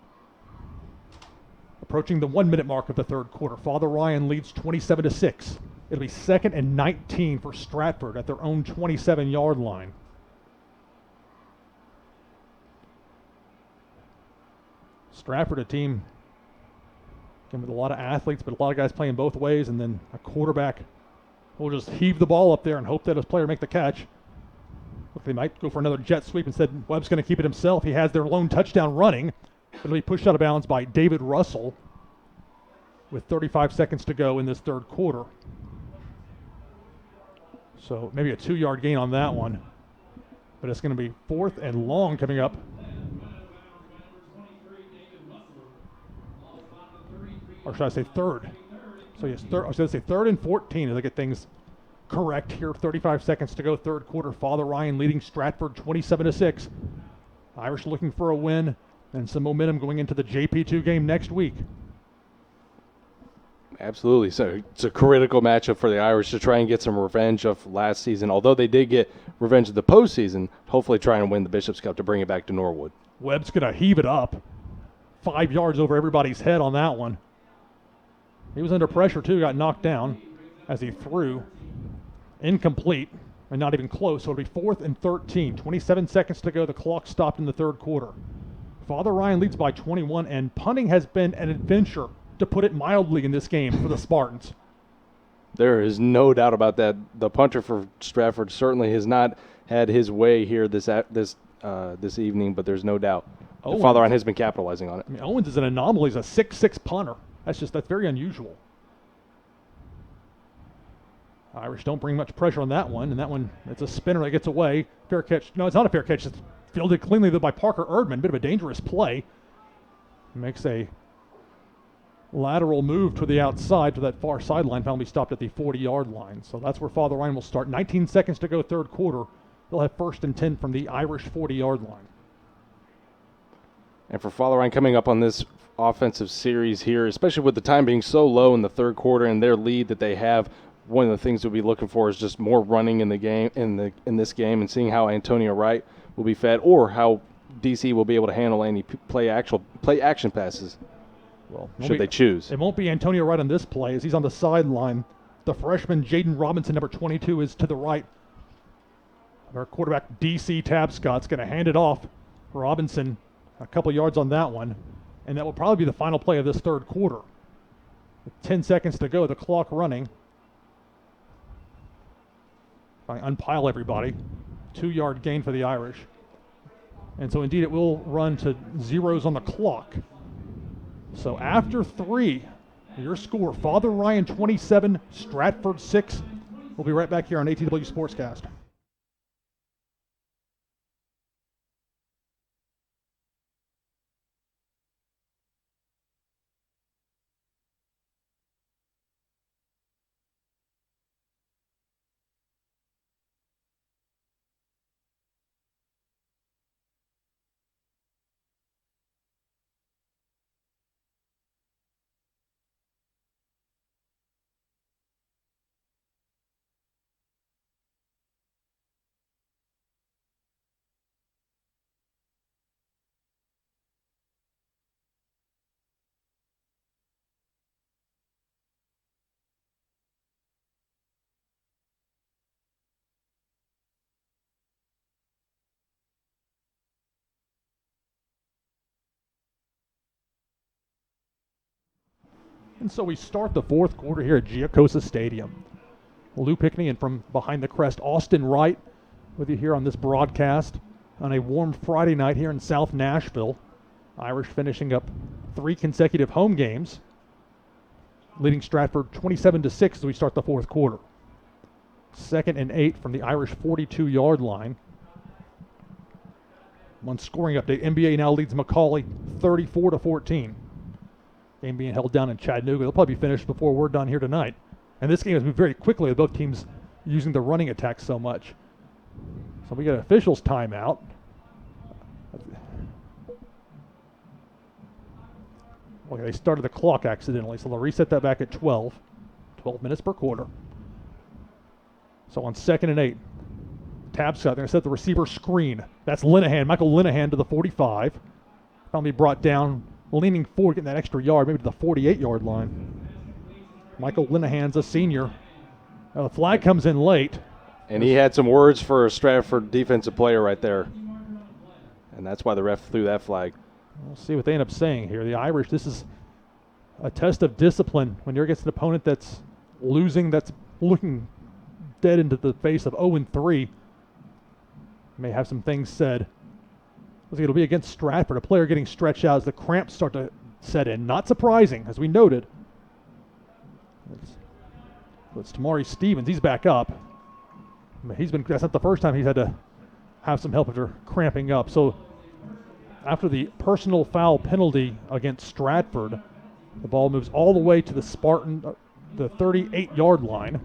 Approaching the 1-minute mark of the third quarter. Father Ryan leads 27-6. It'll be 2nd and 19 for Stratford at their own 27-yard line. Stratford, a team with a lot of athletes, but a lot of guys playing both ways, and then a quarterback will just heave the ball up there and hope that his player make the catch. Look, they might go for another jet sweep. Instead, Webb's going to keep it himself. He has their lone touchdown running. It'll be pushed out of bounds by David Russell with 35 seconds to go in this third quarter. So maybe a 2-yard gain on that one. But it's going to be 4th and long coming up. Or should I say 3rd? So yes, I was going to say 3rd and 14 as I get things correct here. 35 seconds to go, third quarter. Father Ryan leading Stratford 27-6. Irish looking for a win and some momentum going into the JP2 game next week. Absolutely. So it's a critical matchup for the Irish to try and get some revenge of last season. Although they did get revenge of the postseason, hopefully trying to win the Bishop's Cup to bring it back to Norwood. Webb's going to heave it up. 5 yards over everybody's head on that one. He was under pressure, too, got knocked down as he threw. Incomplete, and not even close, so it'll be 4th and 13. 27 seconds to go. The clock stopped in the third quarter. Father Ryan leads by 21, and punting has been an adventure, to put it mildly, in this game for the Spartans. There is no doubt about that. The punter for Stratford certainly has not had his way here this evening, but there's no doubt. Father Ryan has been capitalizing on it. I mean, Owens is an anomaly. He's a 6'6" punter. That's very unusual. Irish don't bring much pressure on that one, and that one, it's a spinner that gets away. Fair catch. No, it's not a fair catch. It's fielded cleanly by Parker Erdman. Bit of a dangerous play. Makes a lateral move to the outside to that far sideline. Finally stopped at the 40-yard line. So that's where Father Ryan will start. 19 seconds to go, third quarter. They'll have 1st and 10 from the Irish 40-yard line. And for Father Ryan coming up on this offensive series here, especially with the time being so low in the third quarter and their lead that they have, one of the things we'll be looking for is just more running in the game in this game, and seeing how Antonio Wright will be fed, or how DC will be able to handle any play action passes. Well, should they choose? It won't be Antonio Wright on this play, as he's on the sideline. The freshman Jaden Robinson, number 22, is to the right. Our quarterback DC Tabscott's going to hand it off. Robinson, a couple yards on that one, and that will probably be the final play of this third quarter. With 10 seconds to go, the clock running. I unpile everybody. 2-yard gain for the Irish. And so indeed it will run to zeros on the clock. So after 3, your score, Father Ryan 27, Stratford 6. We'll be right back here on ATW Sportscast. And so we start the fourth quarter here at Giacosa Stadium. Lou Pickney and from behind the Crest, Austin Wright with you here on this broadcast on a warm Friday night here in South Nashville. Irish finishing up 3 consecutive home games, leading Stratford 27-6 as we start the fourth quarter. 2nd and 8 from the Irish 42-yard line. One scoring update. NBA now leads McCauley 34-14. Game being held down in Chattanooga. They'll probably be finished before we're done here tonight. And this game has moved very quickly with both teams using the running attack so much. So we got officials timeout. Okay, they started the clock accidentally, so they'll reset that back at 12. 12 minutes per quarter. So on 2nd and 8, Tabscott, they're going to set the receiver screen. That's Linehan, Michael Linehan to the 45. Finally brought down, leaning forward, getting that extra yard, maybe to the 48-yard line. Michael Linehan's a senior. The flag comes in late. And he had some words for a Stratford defensive player right there. And that's why the ref threw that flag. We'll see what they end up saying here. The Irish, this is a test of discipline when you're against an opponent that's losing, that's looking dead into the face of 0-3. May have some things said. It'll be against Stratford, a player getting stretched out as the cramps start to set in. Not surprising, as we noted. It's Tamari Stevens. He's back up. That's not the first time he's had to have some help after cramping up. So after the personal foul penalty against Stratford, the ball moves all the way to the Spartan, the 38-yard line.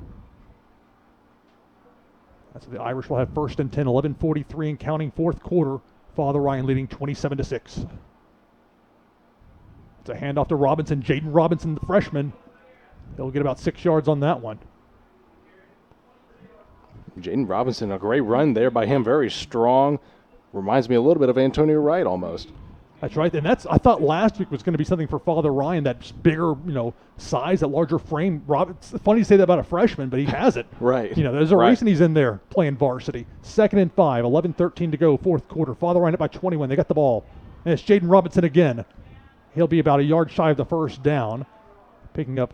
That's the Irish will have 1st and 10, 11:43 and counting, fourth quarter. Father Ryan leading 27-6. It's a handoff to Robinson. Jaden Robinson, the freshman. They'll get about 6 yards on that one. Jaden Robinson, a great run there by him, very strong. Reminds me a little bit of Antonio Wright almost. That's right, and I thought last week was going to be something for Father Ryan, that bigger, size, that larger frame. It's funny to say that about a freshman, but he has it. Right. There's a reason he's in there playing varsity. 2nd and 5, 11:13 to go, fourth quarter. Father Ryan up by 21. They got the ball, and it's Jaden Robinson again. He'll be about a yard shy of the first down, picking up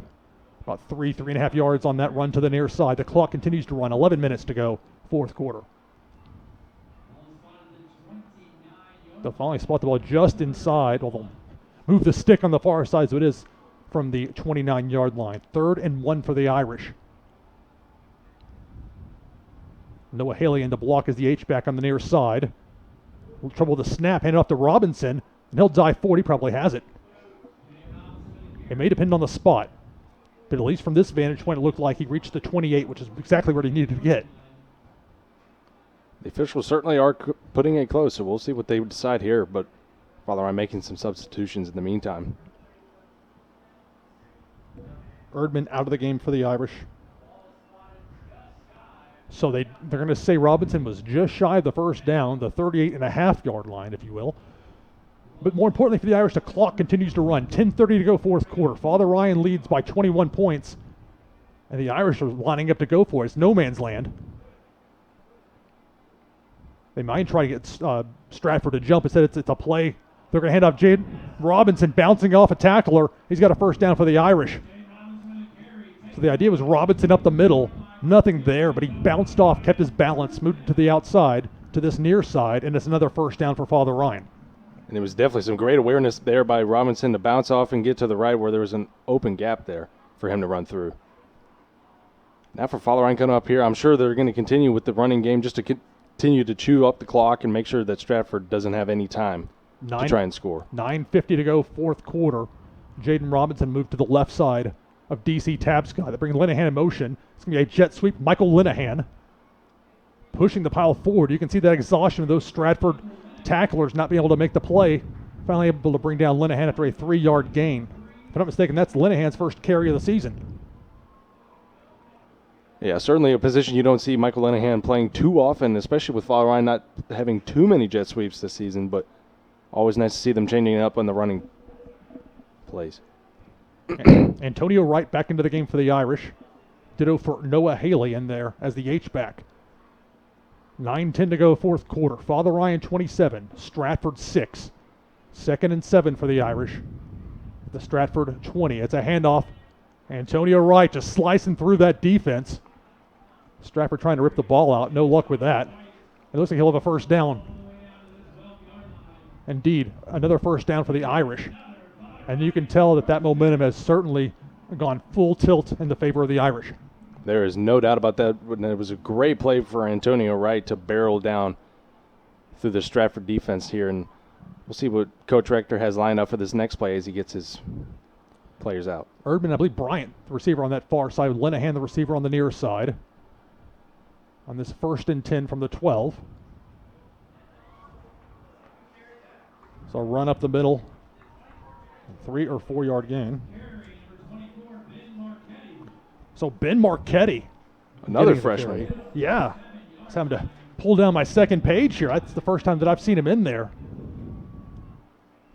about 3.5 yards on that run to the near side. The clock continues to run. 11 minutes to go, fourth quarter. They'll finally spot the ball just inside. Well, they'll move the stick on the far side, so it is from the 29-yard line. 3rd and 1 for the Irish. Noah Haley in the block as the H-back on the near side. A little trouble with the snap, handed off to Robinson, and he'll dive forward. He probably has it. It may depend on the spot, but at least from this vantage point, it looked like he reached the 28, which is exactly where he needed to get. The officials certainly are putting it close, so we'll see what they decide here. But Father Ryan making some substitutions in the meantime. Erdman out of the game for the Irish. So they're going to say Robinson was just shy of the first down, the 38.5-yard line, if you will. But more importantly for the Irish, the clock continues to run. 10:30 to go, fourth quarter. Father Ryan leads by 21 points, and the Irish are lining up to go for it. It's no man's land. They might try to get Stratford to jump. Instead, it's a play. They're going to hand off Jaden Robinson, bouncing off a tackler. He's got a first down for the Irish. So the idea was Robinson up the middle. Nothing there, but he bounced off, kept his balance, moved to the outside, to this near side, and it's another first down for Father Ryan. And there was definitely some great awareness there by Robinson to bounce off and get to the right where there was an open gap there for him to run through. Now for Father Ryan coming up here, I'm sure they're going to continue with the running game just to continue to chew up the clock and make sure that Stratford doesn't have any time to try and score. 9:50 to go, fourth quarter. Jaden Robinson moved to the left side of DC Tabscott. They bring Linehan in motion. It's going to be a jet sweep. Michael Linehan pushing the pile forward. You can see that exhaustion of those Stratford tacklers not being able to make the play. Finally able to bring down Linehan after a 3-yard gain. If I'm not mistaken, that's Linehan's first carry of the season. Yeah, certainly a position you don't see Michael Linehan playing too often, especially with Father Ryan not having too many jet sweeps this season, but always nice to see them changing it up on the running plays. Antonio Wright back into the game for the Irish. Ditto for Noah Haley in there as the H-back. 9:10 to go, fourth quarter. Father Ryan 27, Stratford 6. 2nd and 7 for the Irish. the Stratford 20. It's a handoff. Antonio Wright just slicing through that defense. Stratford trying to rip the ball out. No luck with that. It looks like he'll have a first down. Indeed, another first down for the Irish. And you can tell that momentum has certainly gone full tilt in the favor of the Irish. There is no doubt about that. It was a great play for Antonio Wright to barrel down through the Stratford defense here. And we'll see what Coach Rector has lined up for this next play as he gets his players out. Erdman, I believe Bryant, the receiver on that far side, with Linehan, the receiver on the near side. On this 1st and 10 from the 12. So run up the middle. 3 or 4 yard gain. So Ben Marchetti. Another freshman. Yeah. Just having to pull down my second page here. That's the first time that I've seen him in there.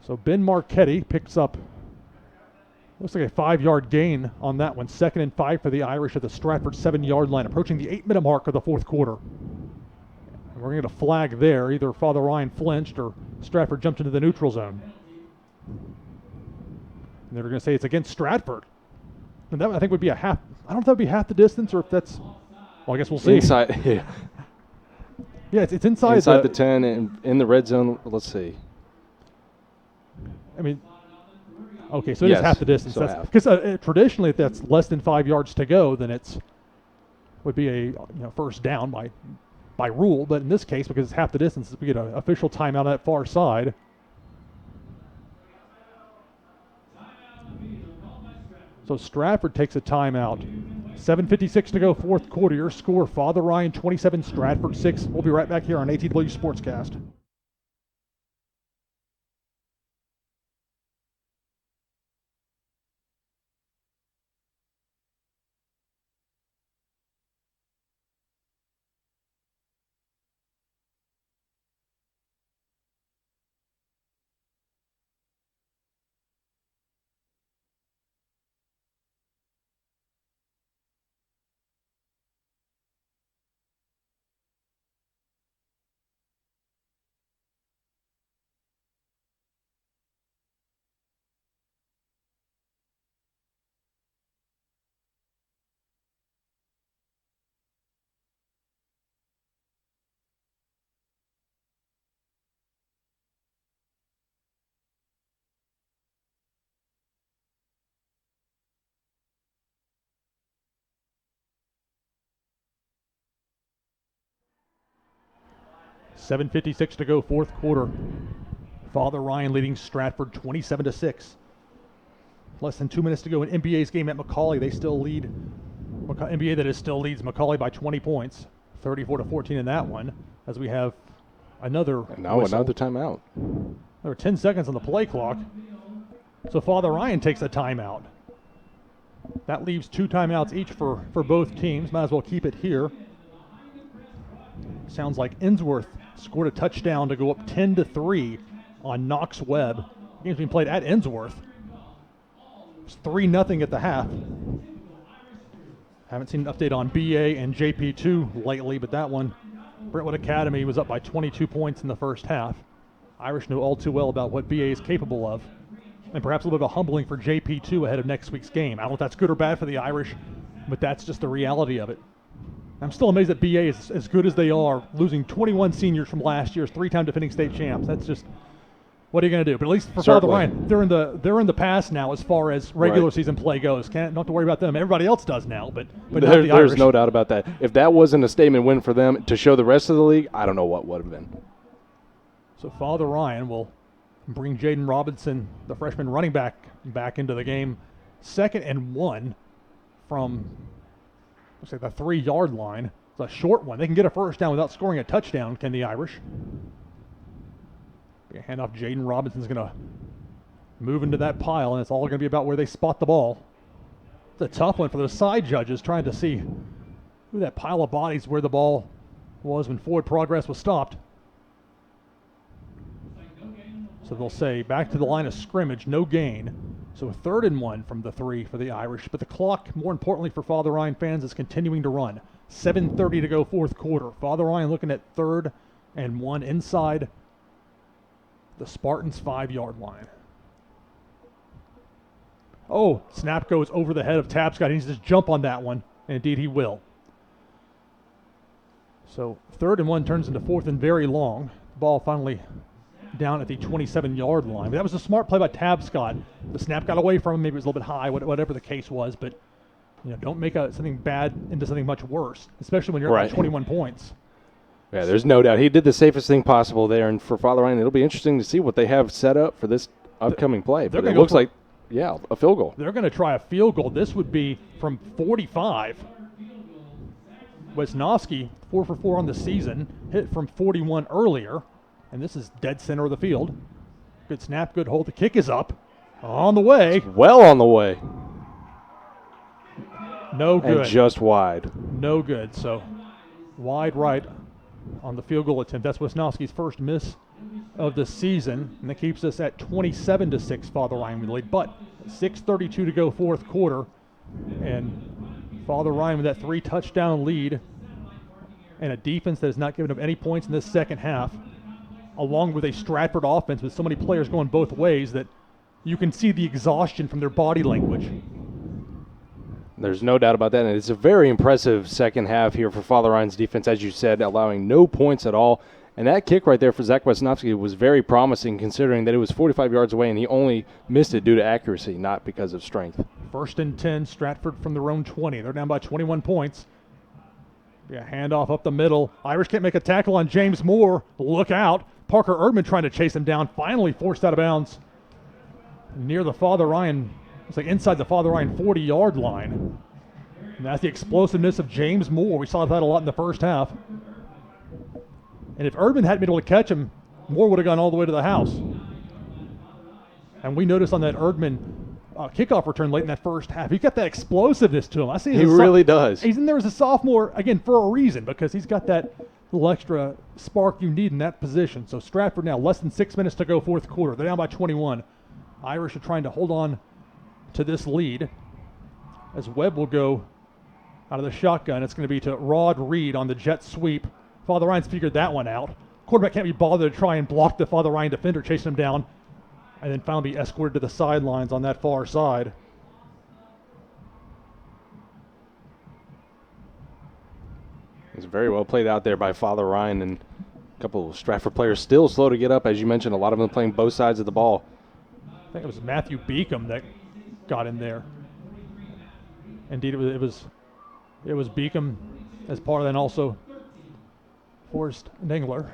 So Ben Marchetti picks up, looks like a 5 yard gain on that one. 2nd and 5 for the Irish at the Stratford 7 yard line, approaching the 8-minute mark of the 4th quarter. And we're going to get a flag there. Either Father Ryan flinched or Stratford jumped into the neutral zone. And they're going to say it's against Stratford. And that, I think, would be a half. I don't know if that would be half the distance or if that's. Well, I guess we'll see. Inside, yeah. Yeah, it's inside the 10 and in the red zone. Let's see. I mean, okay, so it is half the distance. Because traditionally, if that's less than 5 yards to go, then would be a first down by rule. But in this case, because it's half the distance, we get an official timeout on that far side. So Stratford takes a timeout. 7:56 to go, 4th quarter. Your score, Father Ryan 27, Stratford 6. We'll be right back here on ATW Sportscast. $7:56 to go, 4th quarter. Father Ryan leading Stratford 27-6. Less than 2 minutes to go in NBA's game at Macaulay. They still lead. NBA that is still leads Macaulay by 20 points, 34-14 in that one. As we have another. And now whistle. another timeout. There are 10 seconds on the play clock. So Father Ryan takes a timeout. That leaves 2 timeouts each for both teams. Might as well keep it here. Sounds like Innsworth scored a touchdown to go up 10-3 on Knox Webb. The game's being played at Innsworth. It's 3-0 at the half. Haven't seen an update on BA and JP2 lately, but that one, Brentwood Academy was up by 22 points in the first half. Irish know all too well about what BA is capable of, and perhaps a little bit of a humbling for JP2 ahead of next week's game. I don't know if that's good or bad for the Irish, but that's just the reality of it. I'm still amazed that BA is as good as they are, losing 21 seniors from last year's 3-time defending state champs. That's just, what are you going to do? But at least for Father Ryan, they're in the past now as far as regular season play goes. Don't have to worry about them. Everybody else does now, but not the Irish. There's no doubt about that. If that wasn't a statement win for them to show the rest of the league, I don't know what would have been. So Father Ryan will bring Jaden Robinson, the freshman running back into the game. 2nd and 1 from, looks like the 3-yard line. It's a short one. They can get a first down without scoring a touchdown, can the Irish? Hand off. Jaden Robinson's going to move into that pile, and it's all going to be about where they spot the ball. It's a tough one for those side judges trying to see who that pile of bodies where the ball was when forward progress was stopped. So they'll say back to the line of scrimmage, no gain. So 3rd and 1 from the 3 for the Irish. But the clock, more importantly for Father Ryan fans, is continuing to run. 7:30 to go, 4th quarter. Father Ryan looking at 3rd and 1 inside the Spartans' 5-yard line. Oh, snap goes over the head of Tapscott. He needs to just jump on that one, and indeed he will. So 3rd and 1 turns into 4th and very long. The ball finally down at the 27-yard line. But that was a smart play by Tapscott. The snap got away from him. Maybe it was a little bit high, whatever the case was. But don't make something bad into something much worse, especially when you're at 21 points. Yeah, there's no doubt. He did the safest thing possible there. And for Father Ryan, it'll be interesting to see what they have set up for this upcoming play. But it looks like, a field goal. They're going to try a field goal. This would be from 45. Wisnowski, 4 for 4 on the season, hit from 41 earlier. And this is dead center of the field. Good snap, good hold. The kick is up. On the way. It's well on the way. No good. And just wide. No good. So wide right on the field goal attempt. That's Wisnowski's first miss of the season. And that keeps us at 27-6, Father Ryan with the lead. But 6:32 to go, 4th quarter. And Father Ryan with that 3-touchdown lead and a defense that has not given up any points in this second half, along with a Stratford offense with so many players going both ways that you can see the exhaustion from their body language. There's no doubt about that, and it's a very impressive second half here for Father Ryan's defense, as you said, allowing no points at all. And that kick right there for Zach Wisnowski was very promising, considering that it was 45 yards away, and he only missed it due to accuracy, not because of strength. 1st and 10, Stratford from their own 20. They're down by 21 points. Yeah, handoff up the middle. Irish can't make a tackle on James Moore. Look out. Parker Erdman trying to chase him down, finally forced out of bounds near the Father Ryan. It's like inside the Father Ryan 40-yard line. And that's the explosiveness of James Moore. We saw that a lot in the first half. And if Erdman hadn't been able to catch him, Moore would have gone all the way to the house. And we noticed on that Erdman kickoff return late in that first half, he's got that explosiveness to him. I see. He really does. He's in there as a sophomore, again, for a reason, because he's got that little extra spark you need in that position. So Stratford now, less than 6 minutes to go, 4th quarter. They're down by 21. Irish are trying to hold on to this lead as Webb will go out of the shotgun. It's going to be to Rod Reed on the jet sweep. Father Ryan's figured that one out. Quarterback can't be bothered to try and block the Father Ryan defender, chasing him down, and then finally be escorted to the sidelines on that far side. It's very well played out there by Father Ryan, and a couple of Stratford players still slow to get up, as you mentioned, a lot of them playing both sides of the ball. I think it was Matthew Beacom that got in there. Indeed, it was Beacom as part of that, and also Forrest Dingler.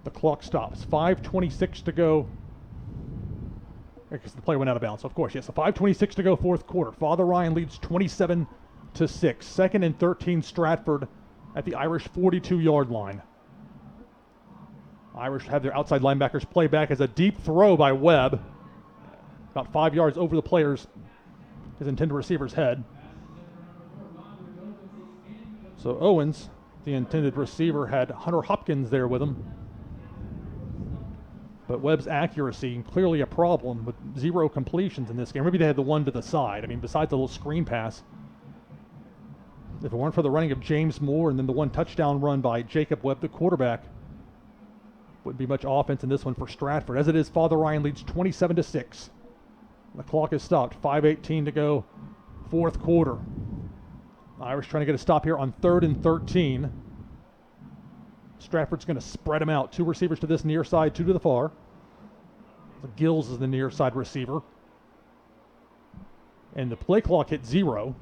The clock stops. 5:26 to go. Because the play went out of bounds. So of course, yes. So 5:26 to go, 4th quarter. Father Ryan leads 27-6. 2nd and 13, Stratford at the Irish 42-yard line. Irish have their outside linebackers play back as a deep throw by Webb. About 5 yards over the player's, his intended receiver's head. So Owens, the intended receiver, had Hunter Hopkins there with him. But Webb's accuracy, clearly a problem with 0 completions in this game. Maybe they had the one to the side. I mean, besides the little screen pass. If it weren't for the running of James Moore and then the one touchdown run by Jacob Webb, the quarterback, wouldn't be much offense in this one for Stratford. As it is, Father Ryan leads 27-6. The clock is stopped. 5:18 to go, 4th quarter. Irish trying to get a stop here on 3rd and 13. Stratford's going to spread them out. 2 receivers to this near side, 2 to the far. Gills is the near side receiver. And the play clock hit 0.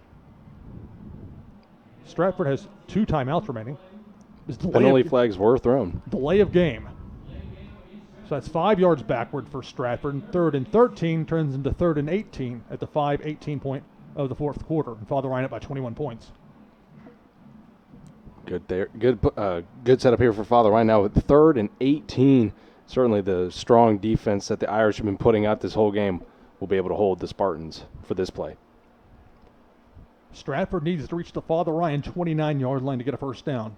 Stratford has 2 timeouts remaining. Penalty flags were thrown. Delay of game. So that's 5 yards backward for Stratford. And 3rd and 13 turns into 3rd and 18 at the 5:18 point of the 4th quarter. And Father Ryan up by 21 points. Good there. Good setup here for Father Ryan now with 3rd and 18. Certainly the strong defense that the Irish have been putting out this whole game will be able to hold the Spartans for this play. Stratford needs to reach the Father Ryan 29-yard line to get a first down.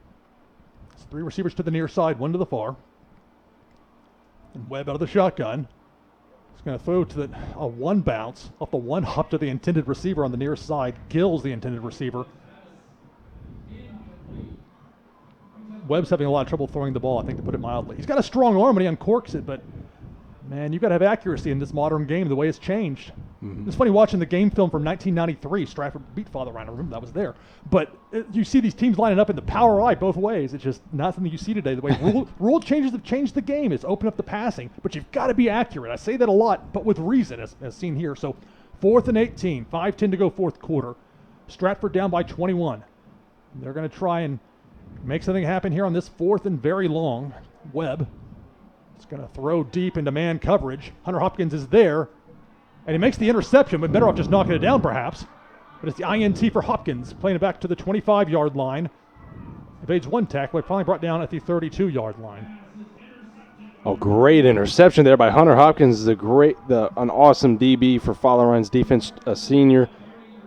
It's 3 receivers to the near side, 1 to the far. And Webb out of the shotgun. He's going to throw to a 1 bounce off the 1 hop to the intended receiver on the near side. Gills, the intended receiver. Webb's having a lot of trouble throwing the ball, I think, to put it mildly. He's got a strong arm and he uncorks it, but Man, you've got to have accuracy in this modern game, the way it's changed. Mm-hmm. It's funny watching the game film from 1993. Stratford beat Father Ryan. I remember that was there. But you see these teams lining up in the power eye both ways. It's just not something you see today. The way rule changes have changed the game. It's opened up the passing. But you've got to be accurate. I say that a lot, but with reason, as seen here. So 4th and 18, 5:10 to go fourth quarter. Stratford down by 21. They're going to try and make something happen here on this 4th and very long. Webb is going to throw deep into man coverage. Hunter Hopkins is there, and he makes the interception, but better off just knocking it down perhaps. But it's the INT for Hopkins, playing it back to the 25-yard line. Evades one tackle, but finally brought down at the 32-yard line. Oh, great interception there by Hunter Hopkins. An awesome DB for Father Ryan's defense, a senior.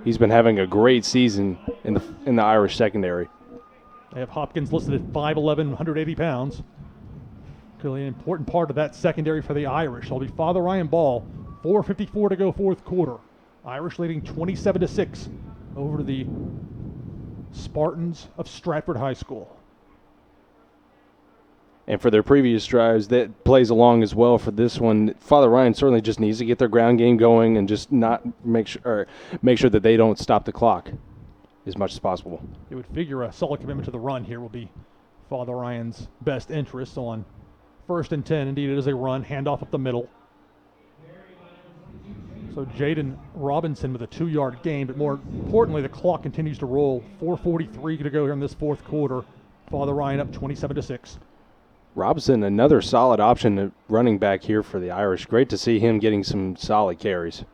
He's been having a great season in the Irish secondary. They have Hopkins listed at 5'11", 180 pounds. Clearly an important part of that secondary for the Irish. It'll be Father Ryan ball. 4:54 to go fourth quarter. Irish leading 27-6 over the Spartans of Stratford High School. And for their previous drives, that plays along as well for this one. Father Ryan certainly just needs to get their ground game going and just not make sure that they don't stop the clock as much as possible. It would figure a solid commitment to the run here will be Father Ryan's best interest on 1st and 10. Indeed, it is a run, handoff up the middle. So Jaden Robinson with a 2-yard gain, but more importantly, the clock continues to roll. 4:43 to go here in this fourth quarter. Father Ryan up 27-6. Robinson, another solid option at running back here for the Irish. Great to see him getting some solid carries.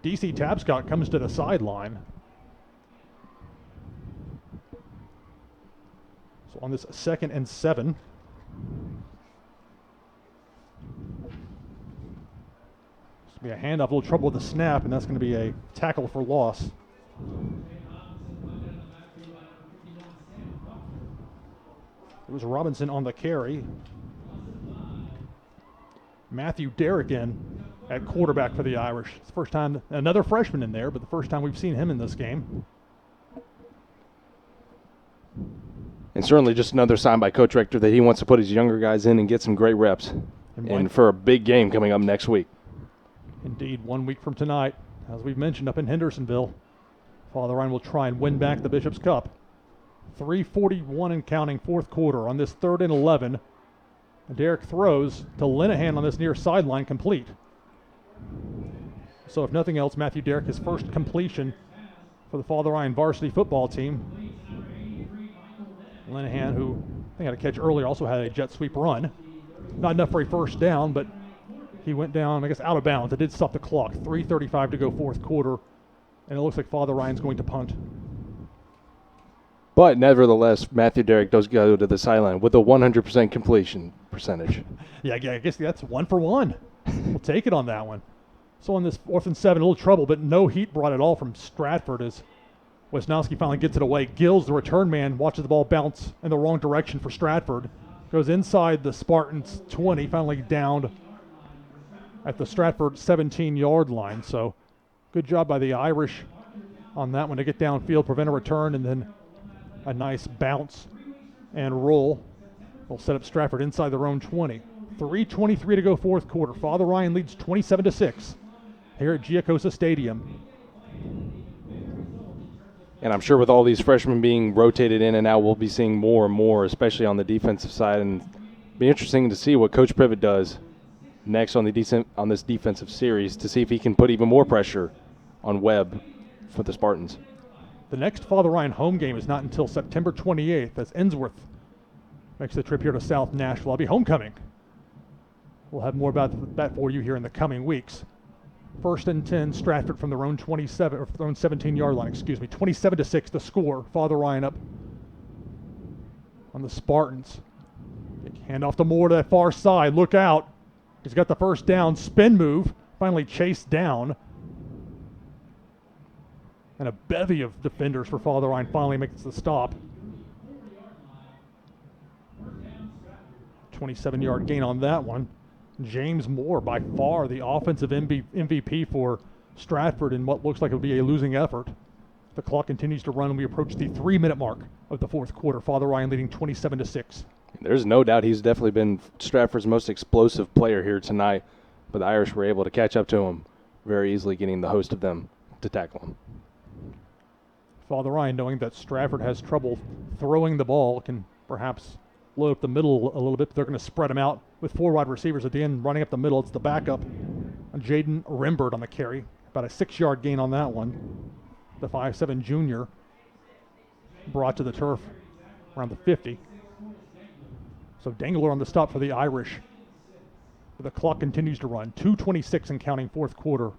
DC Tapscott comes to the sideline. So on this 2nd and 7. This will be a handoff, a little trouble with the snap, and that's going to be a tackle for loss. It was Robinson on the carry. Matthew Derrick in at quarterback for the Irish. It's the first time, another freshman in there, but the first time we've seen him in this game. And certainly just another sign by Coach Rector that he wants to put his younger guys in and get some great reps. And for a big game coming up next week. Indeed, 1 week from tonight, as we've mentioned, up in Hendersonville. Father Ryan will try and win back the Bishop's Cup. 3:41 and counting fourth quarter on this 3rd and 11. Derek throws to Linehan on this near sideline, complete. So if nothing else, Matthew Derrick, his first completion for the Father Ryan varsity football team. Linehan, who I think had a catch earlier, also had a jet sweep run. Not enough for a first down, but he went down, I guess, out of bounds. It did stop the clock. 3:35 to go fourth quarter, and it looks like Father Ryan's going to punt. But nevertheless, Matthew Derrick does go to the sideline with a 100% completion percentage. Yeah, I guess that's 1 for 1. We'll take it on that one. So on this 4th and 7, a little trouble, but no heat brought at all from Stratford as Wisnowski finally gets it away. Gills, the return man, watches the ball bounce in the wrong direction for Stratford. Goes inside the Spartans' 20, finally downed at the Stratford 17-yard line. So good job by the Irish on that one to get downfield, prevent a return, and then a nice bounce and roll will set up Stratford inside their own 20. 3:23 to go fourth quarter. Father Ryan leads 27-6 here at Giacosa Stadium. And I'm sure with all these freshmen being rotated in and out, we'll be seeing more and more, especially on the defensive side. And it'll be interesting to see what Coach Privet does next on this defensive series to see if he can put even more pressure on Webb for the Spartans. The next Father Ryan home game is not until September 28th as Ensworth makes the trip here to South Nashville. I'll be homecoming. We'll have more about that for you here in the coming weeks. 1st and 10, Stratford from their own 27 or their own 17-yard line, 27-6 the score. Father Ryan up on the Spartans. Big handoff to Moore to that far side. Look out. He's got the first down. Spin move. Finally chased down. And a bevy of defenders for Father Ryan finally makes the stop. 27-yard gain on that one. James Moore, by far the offensive MVP for Stratford in what looks like it will be a losing effort. The clock continues to run and we approach the 3-minute mark of the fourth quarter. Father Ryan leading 27-6. There's no doubt he's definitely been Stratford's most explosive player here tonight, but the Irish were able to catch up to him very easily, getting the host of them to tackle him. Father Ryan, knowing that Stratford has trouble throwing the ball, can perhaps load up the middle a little bit, but they're going to spread him out with 4 wide receivers at the end, running up the middle. It's the backup, Jaden Rimbert on the carry. About a 6-yard gain on that one. The 5'7" junior brought to the turf around the 50. So Dangler on the stop for the Irish. The clock continues to run. 2:26 and counting, fourth quarter.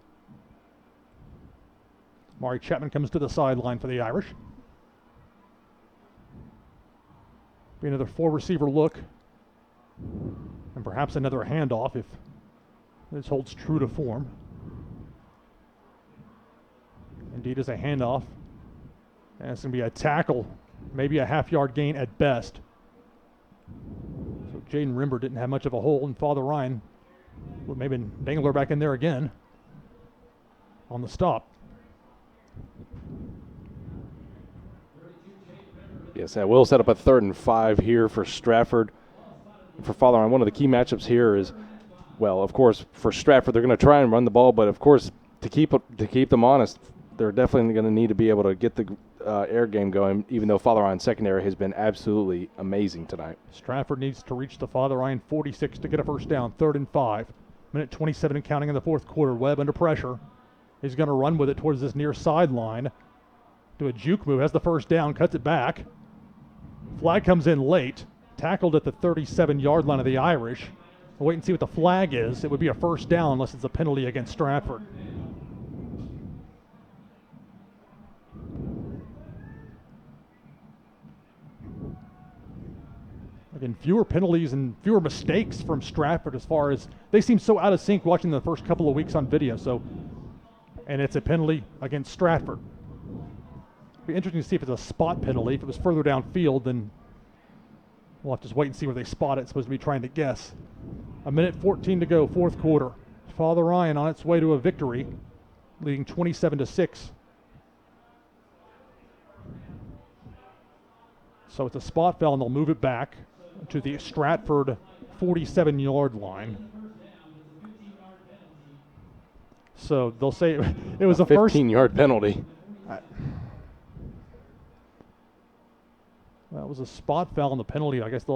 Mari Chapman comes to the sideline for the Irish. Be another 4-receiver look. And perhaps another handoff if this holds true to form. Indeed, is a handoff. And it's going to be a tackle, maybe a half-yard gain at best. So Jaden Rimber didn't have much of a hole, and Father Ryan, well, maybe Dangler back in there again on the stop. Yes, that will set up a 3rd and 5 here for Stratford. For Father Ryan, one of the key matchups here is, well, of course, for Stratford, they're going to try and run the ball, but of course, to keep them honest, they're definitely going to need to be able to get the air game going, even though Father Ryan's secondary has been absolutely amazing tonight. Stratford needs to reach the Father Ryan 46 to get a first down, 3rd and 5. Minute 27 and counting in the fourth quarter. Webb under pressure. He's going to run with it towards this near sideline. Do a juke move, has the first down, cuts it back. Flag comes in late. Tackled at the 37-yard line of the Irish. We'll wait and see what the flag is. It would be a first down unless it's a penalty against Stratford. Again, fewer penalties and fewer mistakes from Stratford as far as they seem so out of sync watching the first couple of weeks on video. And it's a penalty against Stratford. It'll be interesting to see if it's a spot penalty. If it was further downfield, then we'll have to just wait and see where they spot it. It's supposed to be trying to guess. A minute 14 to go, fourth quarter. Father Ryan on its way to a victory, leading 27-6. So it's a spot foul, and they'll move it back to the Stratford 47-yard line. So they'll say it was a 15-yard penalty. That was a spot foul on the penalty. I guess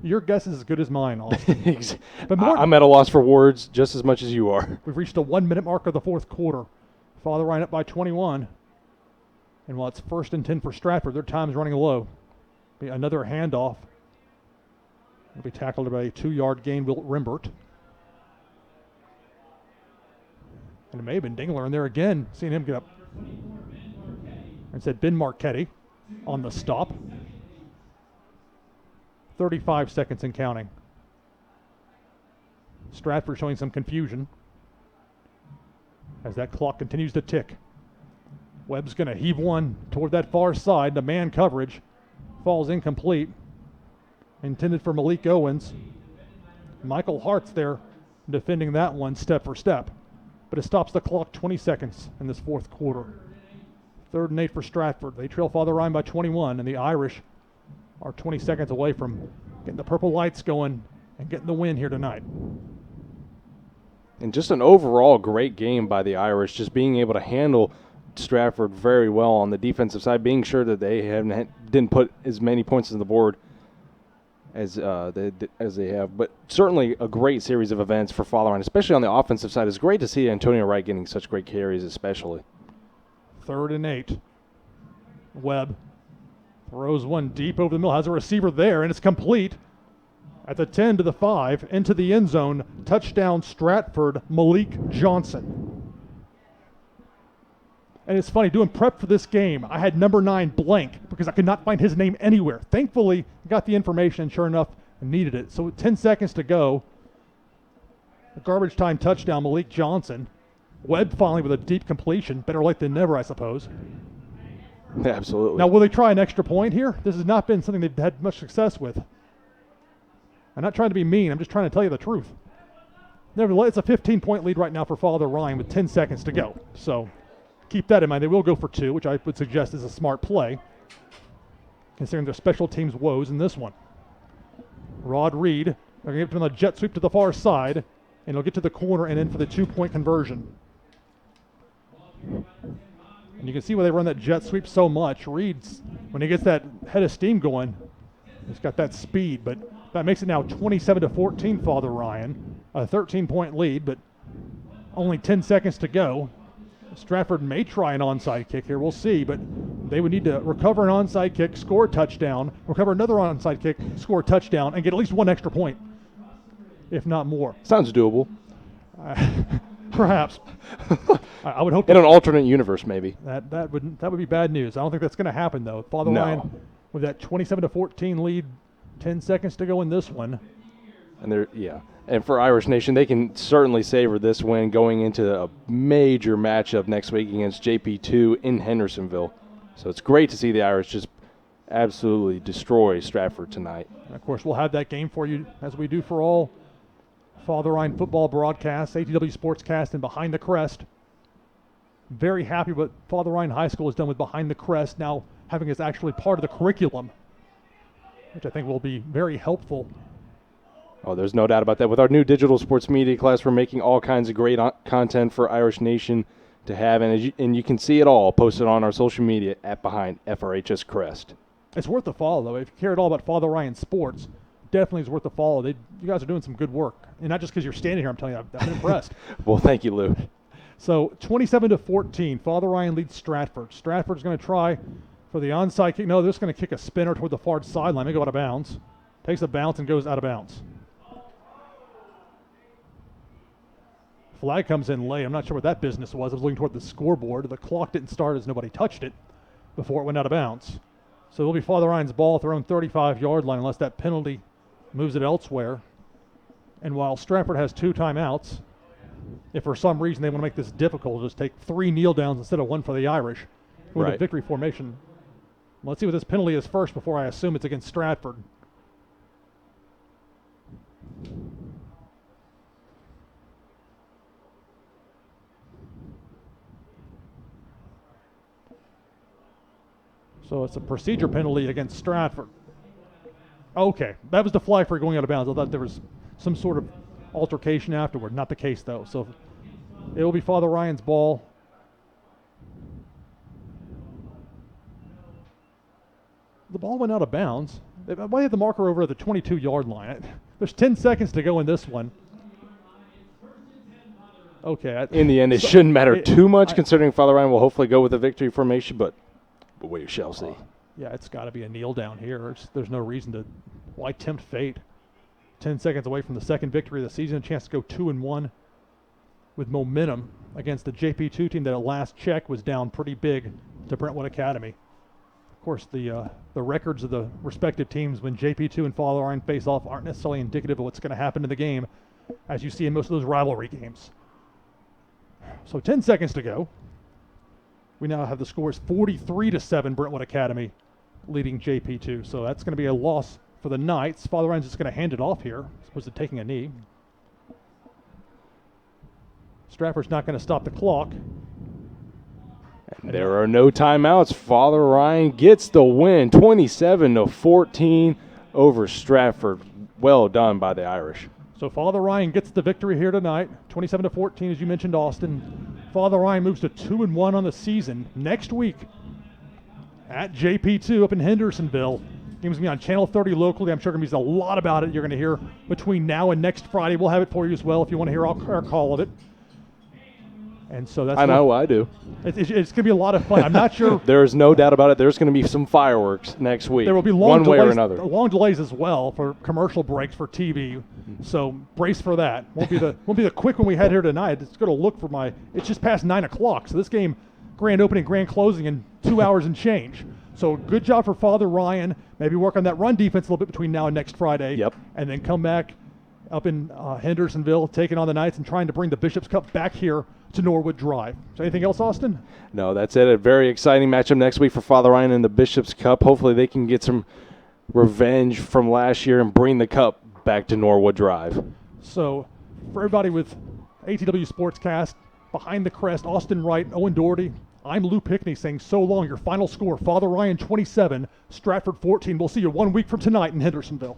your guess is as good as mine, Austin. But I'm at a loss for words just as much as you are. We've reached the 1-minute mark of the fourth quarter. Father Ryan up by 21. And while it's 1st and 10 for Stratford, their time's running low. Be another handoff. It'll be tackled by a 2-yard gain, Wilt Rimbert. And it may have been Dingler in there again, seeing him get up. And said Ben Marchetti on the stop. 35 seconds and counting. Stratford showing some confusion as that clock continues to tick. Webb's going to heave one toward that far side. The man coverage falls incomplete. Intended for Malik Owens. Michael Hart's there defending that one step for step. But it stops the clock 20 seconds in this fourth quarter. 3rd and 8 for Stratford. They trail Father Ryan by 21, and the Irish are 20 seconds away from getting the purple lights going and getting the win here tonight. And just an overall great game by the Irish, just being able to handle Stratford very well on the defensive side, being sure that they didn't put as many points on the board as they have. But certainly a great series of events for Father Ryan, especially on the offensive side. It's great to see Antonio Wright getting such great carries especially. 3rd and 8. Webb throws one deep over the middle, has a receiver there, and it's complete. At the 10 to the 5, into the end zone, touchdown Stratford, Malik Johnson. And it's funny, doing prep for this game, I had number 9 blank because I could not find his name anywhere. Thankfully, I got the information, sure enough, I needed it. So 10 seconds to go. A garbage time touchdown, Malik Johnson. Webb finally with a deep completion. Better late than never, I suppose. Absolutely. Now, will they try an extra point here? This has not been something they've had much success with. I'm not trying to be mean. I'm just trying to tell you the truth. Nevertheless, it's a 15-point lead right now for Father Ryan with 10 seconds to go. So keep that in mind. They will go for 2, which I would suggest is a smart play. considering their special teams woes in this one. Rod Reed, they're going to give him a jet sweep to the far side, and he'll get to the corner and in for the 2-point conversion. And you can see why they run that jet sweep so much. Reed's, when he gets that head of steam going, he's got that speed, but that makes it now 27-14, Father Ryan. A 13-point lead, but only 10 seconds to go. Stratford may try an onside kick here. We'll see, but they would need to recover an onside kick, score a touchdown, recover another onside kick, score a touchdown, and get at least one extra point, if not more. Sounds doable. Perhaps. I would hope in an alternate universe, maybe. That would be bad news. I don't think that's going to happen, though. Father Ryan with that 27-14 lead, 10 seconds to go in this one. And for Irish Nation, they can certainly savor this win going into a major matchup next week against JP2 in Hendersonville. So it's great to see the Irish just absolutely destroy Stratford tonight. And of course, we'll have that game for you as we do for all Father Ryan football broadcasts, ATW Sportscast, and Behind the Crest. Very happy what Father Ryan High School has done with Behind the Crest, now having us actually part of the curriculum, which I think will be very helpful. Oh, there's no doubt about that. With our new digital sports media class, we're making all kinds of great content for Irish Nation to have, and you can see it all posted on our social media at Behind FRHS Crest. It's worth the follow, though. If you care at all about Father Ryan sports, definitely is worth the follow. You guys are doing some good work, and not just because you're standing here. I'm telling you, I'm impressed. Well, thank you, Lou. So 27-14, Father Ryan leads Stratford. Stratford's going to try for the onside kick. No, they're just going to kick a spinner toward the far sideline. They go out of bounds. Takes a bounce and goes out of bounds. Flag comes in late. I'm not sure what that business was. I was looking toward the scoreboard. The clock didn't start as nobody touched it before it went out of bounds. So it'll be Father Ryan's ball at their own 35-yard line unless that penalty moves it elsewhere. And while Stratford has 2 timeouts, if for some reason they want to make this difficult, just take 3 kneel downs instead of 1 for the Irish with a victory formation. Let's see what this penalty is first before I assume it's against Stratford. So it's a procedure penalty against Stratford. Okay, that was the flag for going out of bounds. I thought there was some sort of altercation afterward. Not the case, though. So it will be Father Ryan's ball. The ball went out of bounds. Why do they have the marker over at the 22-yard line? There's 10 seconds to go in this one. Okay. In the end, it shouldn't matter too much, considering Father Ryan will hopefully go with a victory formation, but we shall see. Yeah, it's got to be a kneel down here. There's no reason to. Why tempt fate? 10 seconds away from the second victory of the season, a chance to go 2-1 with momentum against the JP2 team that at last check was down pretty big to Brentwood Academy. Of course, the records of the respective teams when JP2 and Father Ryan face off aren't necessarily indicative of what's going to happen in the game, as you see in most of those rivalry games. So 10 seconds to go. We now have the scores 43-7, Brentwood Academy leading JP2. So that's going to be a loss for the Knights. Father Ryan's just going to hand it off here, as opposed to taking a knee. Stratford's not going to stop the clock. And there are no timeouts. Father Ryan gets the win, 27-14 over Stratford. Well done by the Irish. So Father Ryan gets the victory here tonight, 27-14, as you mentioned, Austin. Father Ryan moves to 2-1 on the season. Next week at JP2 up in Hendersonville. Game's going to be on Channel 30 locally. I'm sure going to be a lot about it you're going to hear between now and next Friday. We'll have it for you as well if you want to hear our call of it. And so that's. I know, I do. It's going to be a lot of fun. I'm not sure. There's no doubt about it. There's going to be some fireworks next week. There will be one way or another. Long delays as well for commercial breaks for TV. So brace for that. Won't be the quick one we had here tonight. It's going to look for It's just past 9 o'clock. So this game, grand opening, grand closing in 2 hours and change. So good job for Father Ryan. Maybe work on that run defense a little bit between now and next Friday. Yep. And then come back up in Hendersonville, taking on the Knights and trying to bring the Bishop's Cup back here to Norwood Drive. So anything else, Austin? No, that's it. A very exciting matchup next week for Father Ryan and the Bishop's Cup. Hopefully they can get some revenge from last year and bring the cup back to Norwood Drive. So for everybody with ATW Sportscast, Behind the Crest, Austin Wright, Owen Dougharty, I'm Lou Pickney saying so long. Your final score, Father Ryan 27, Stratford 14. We'll see you 1 week from tonight in Hendersonville.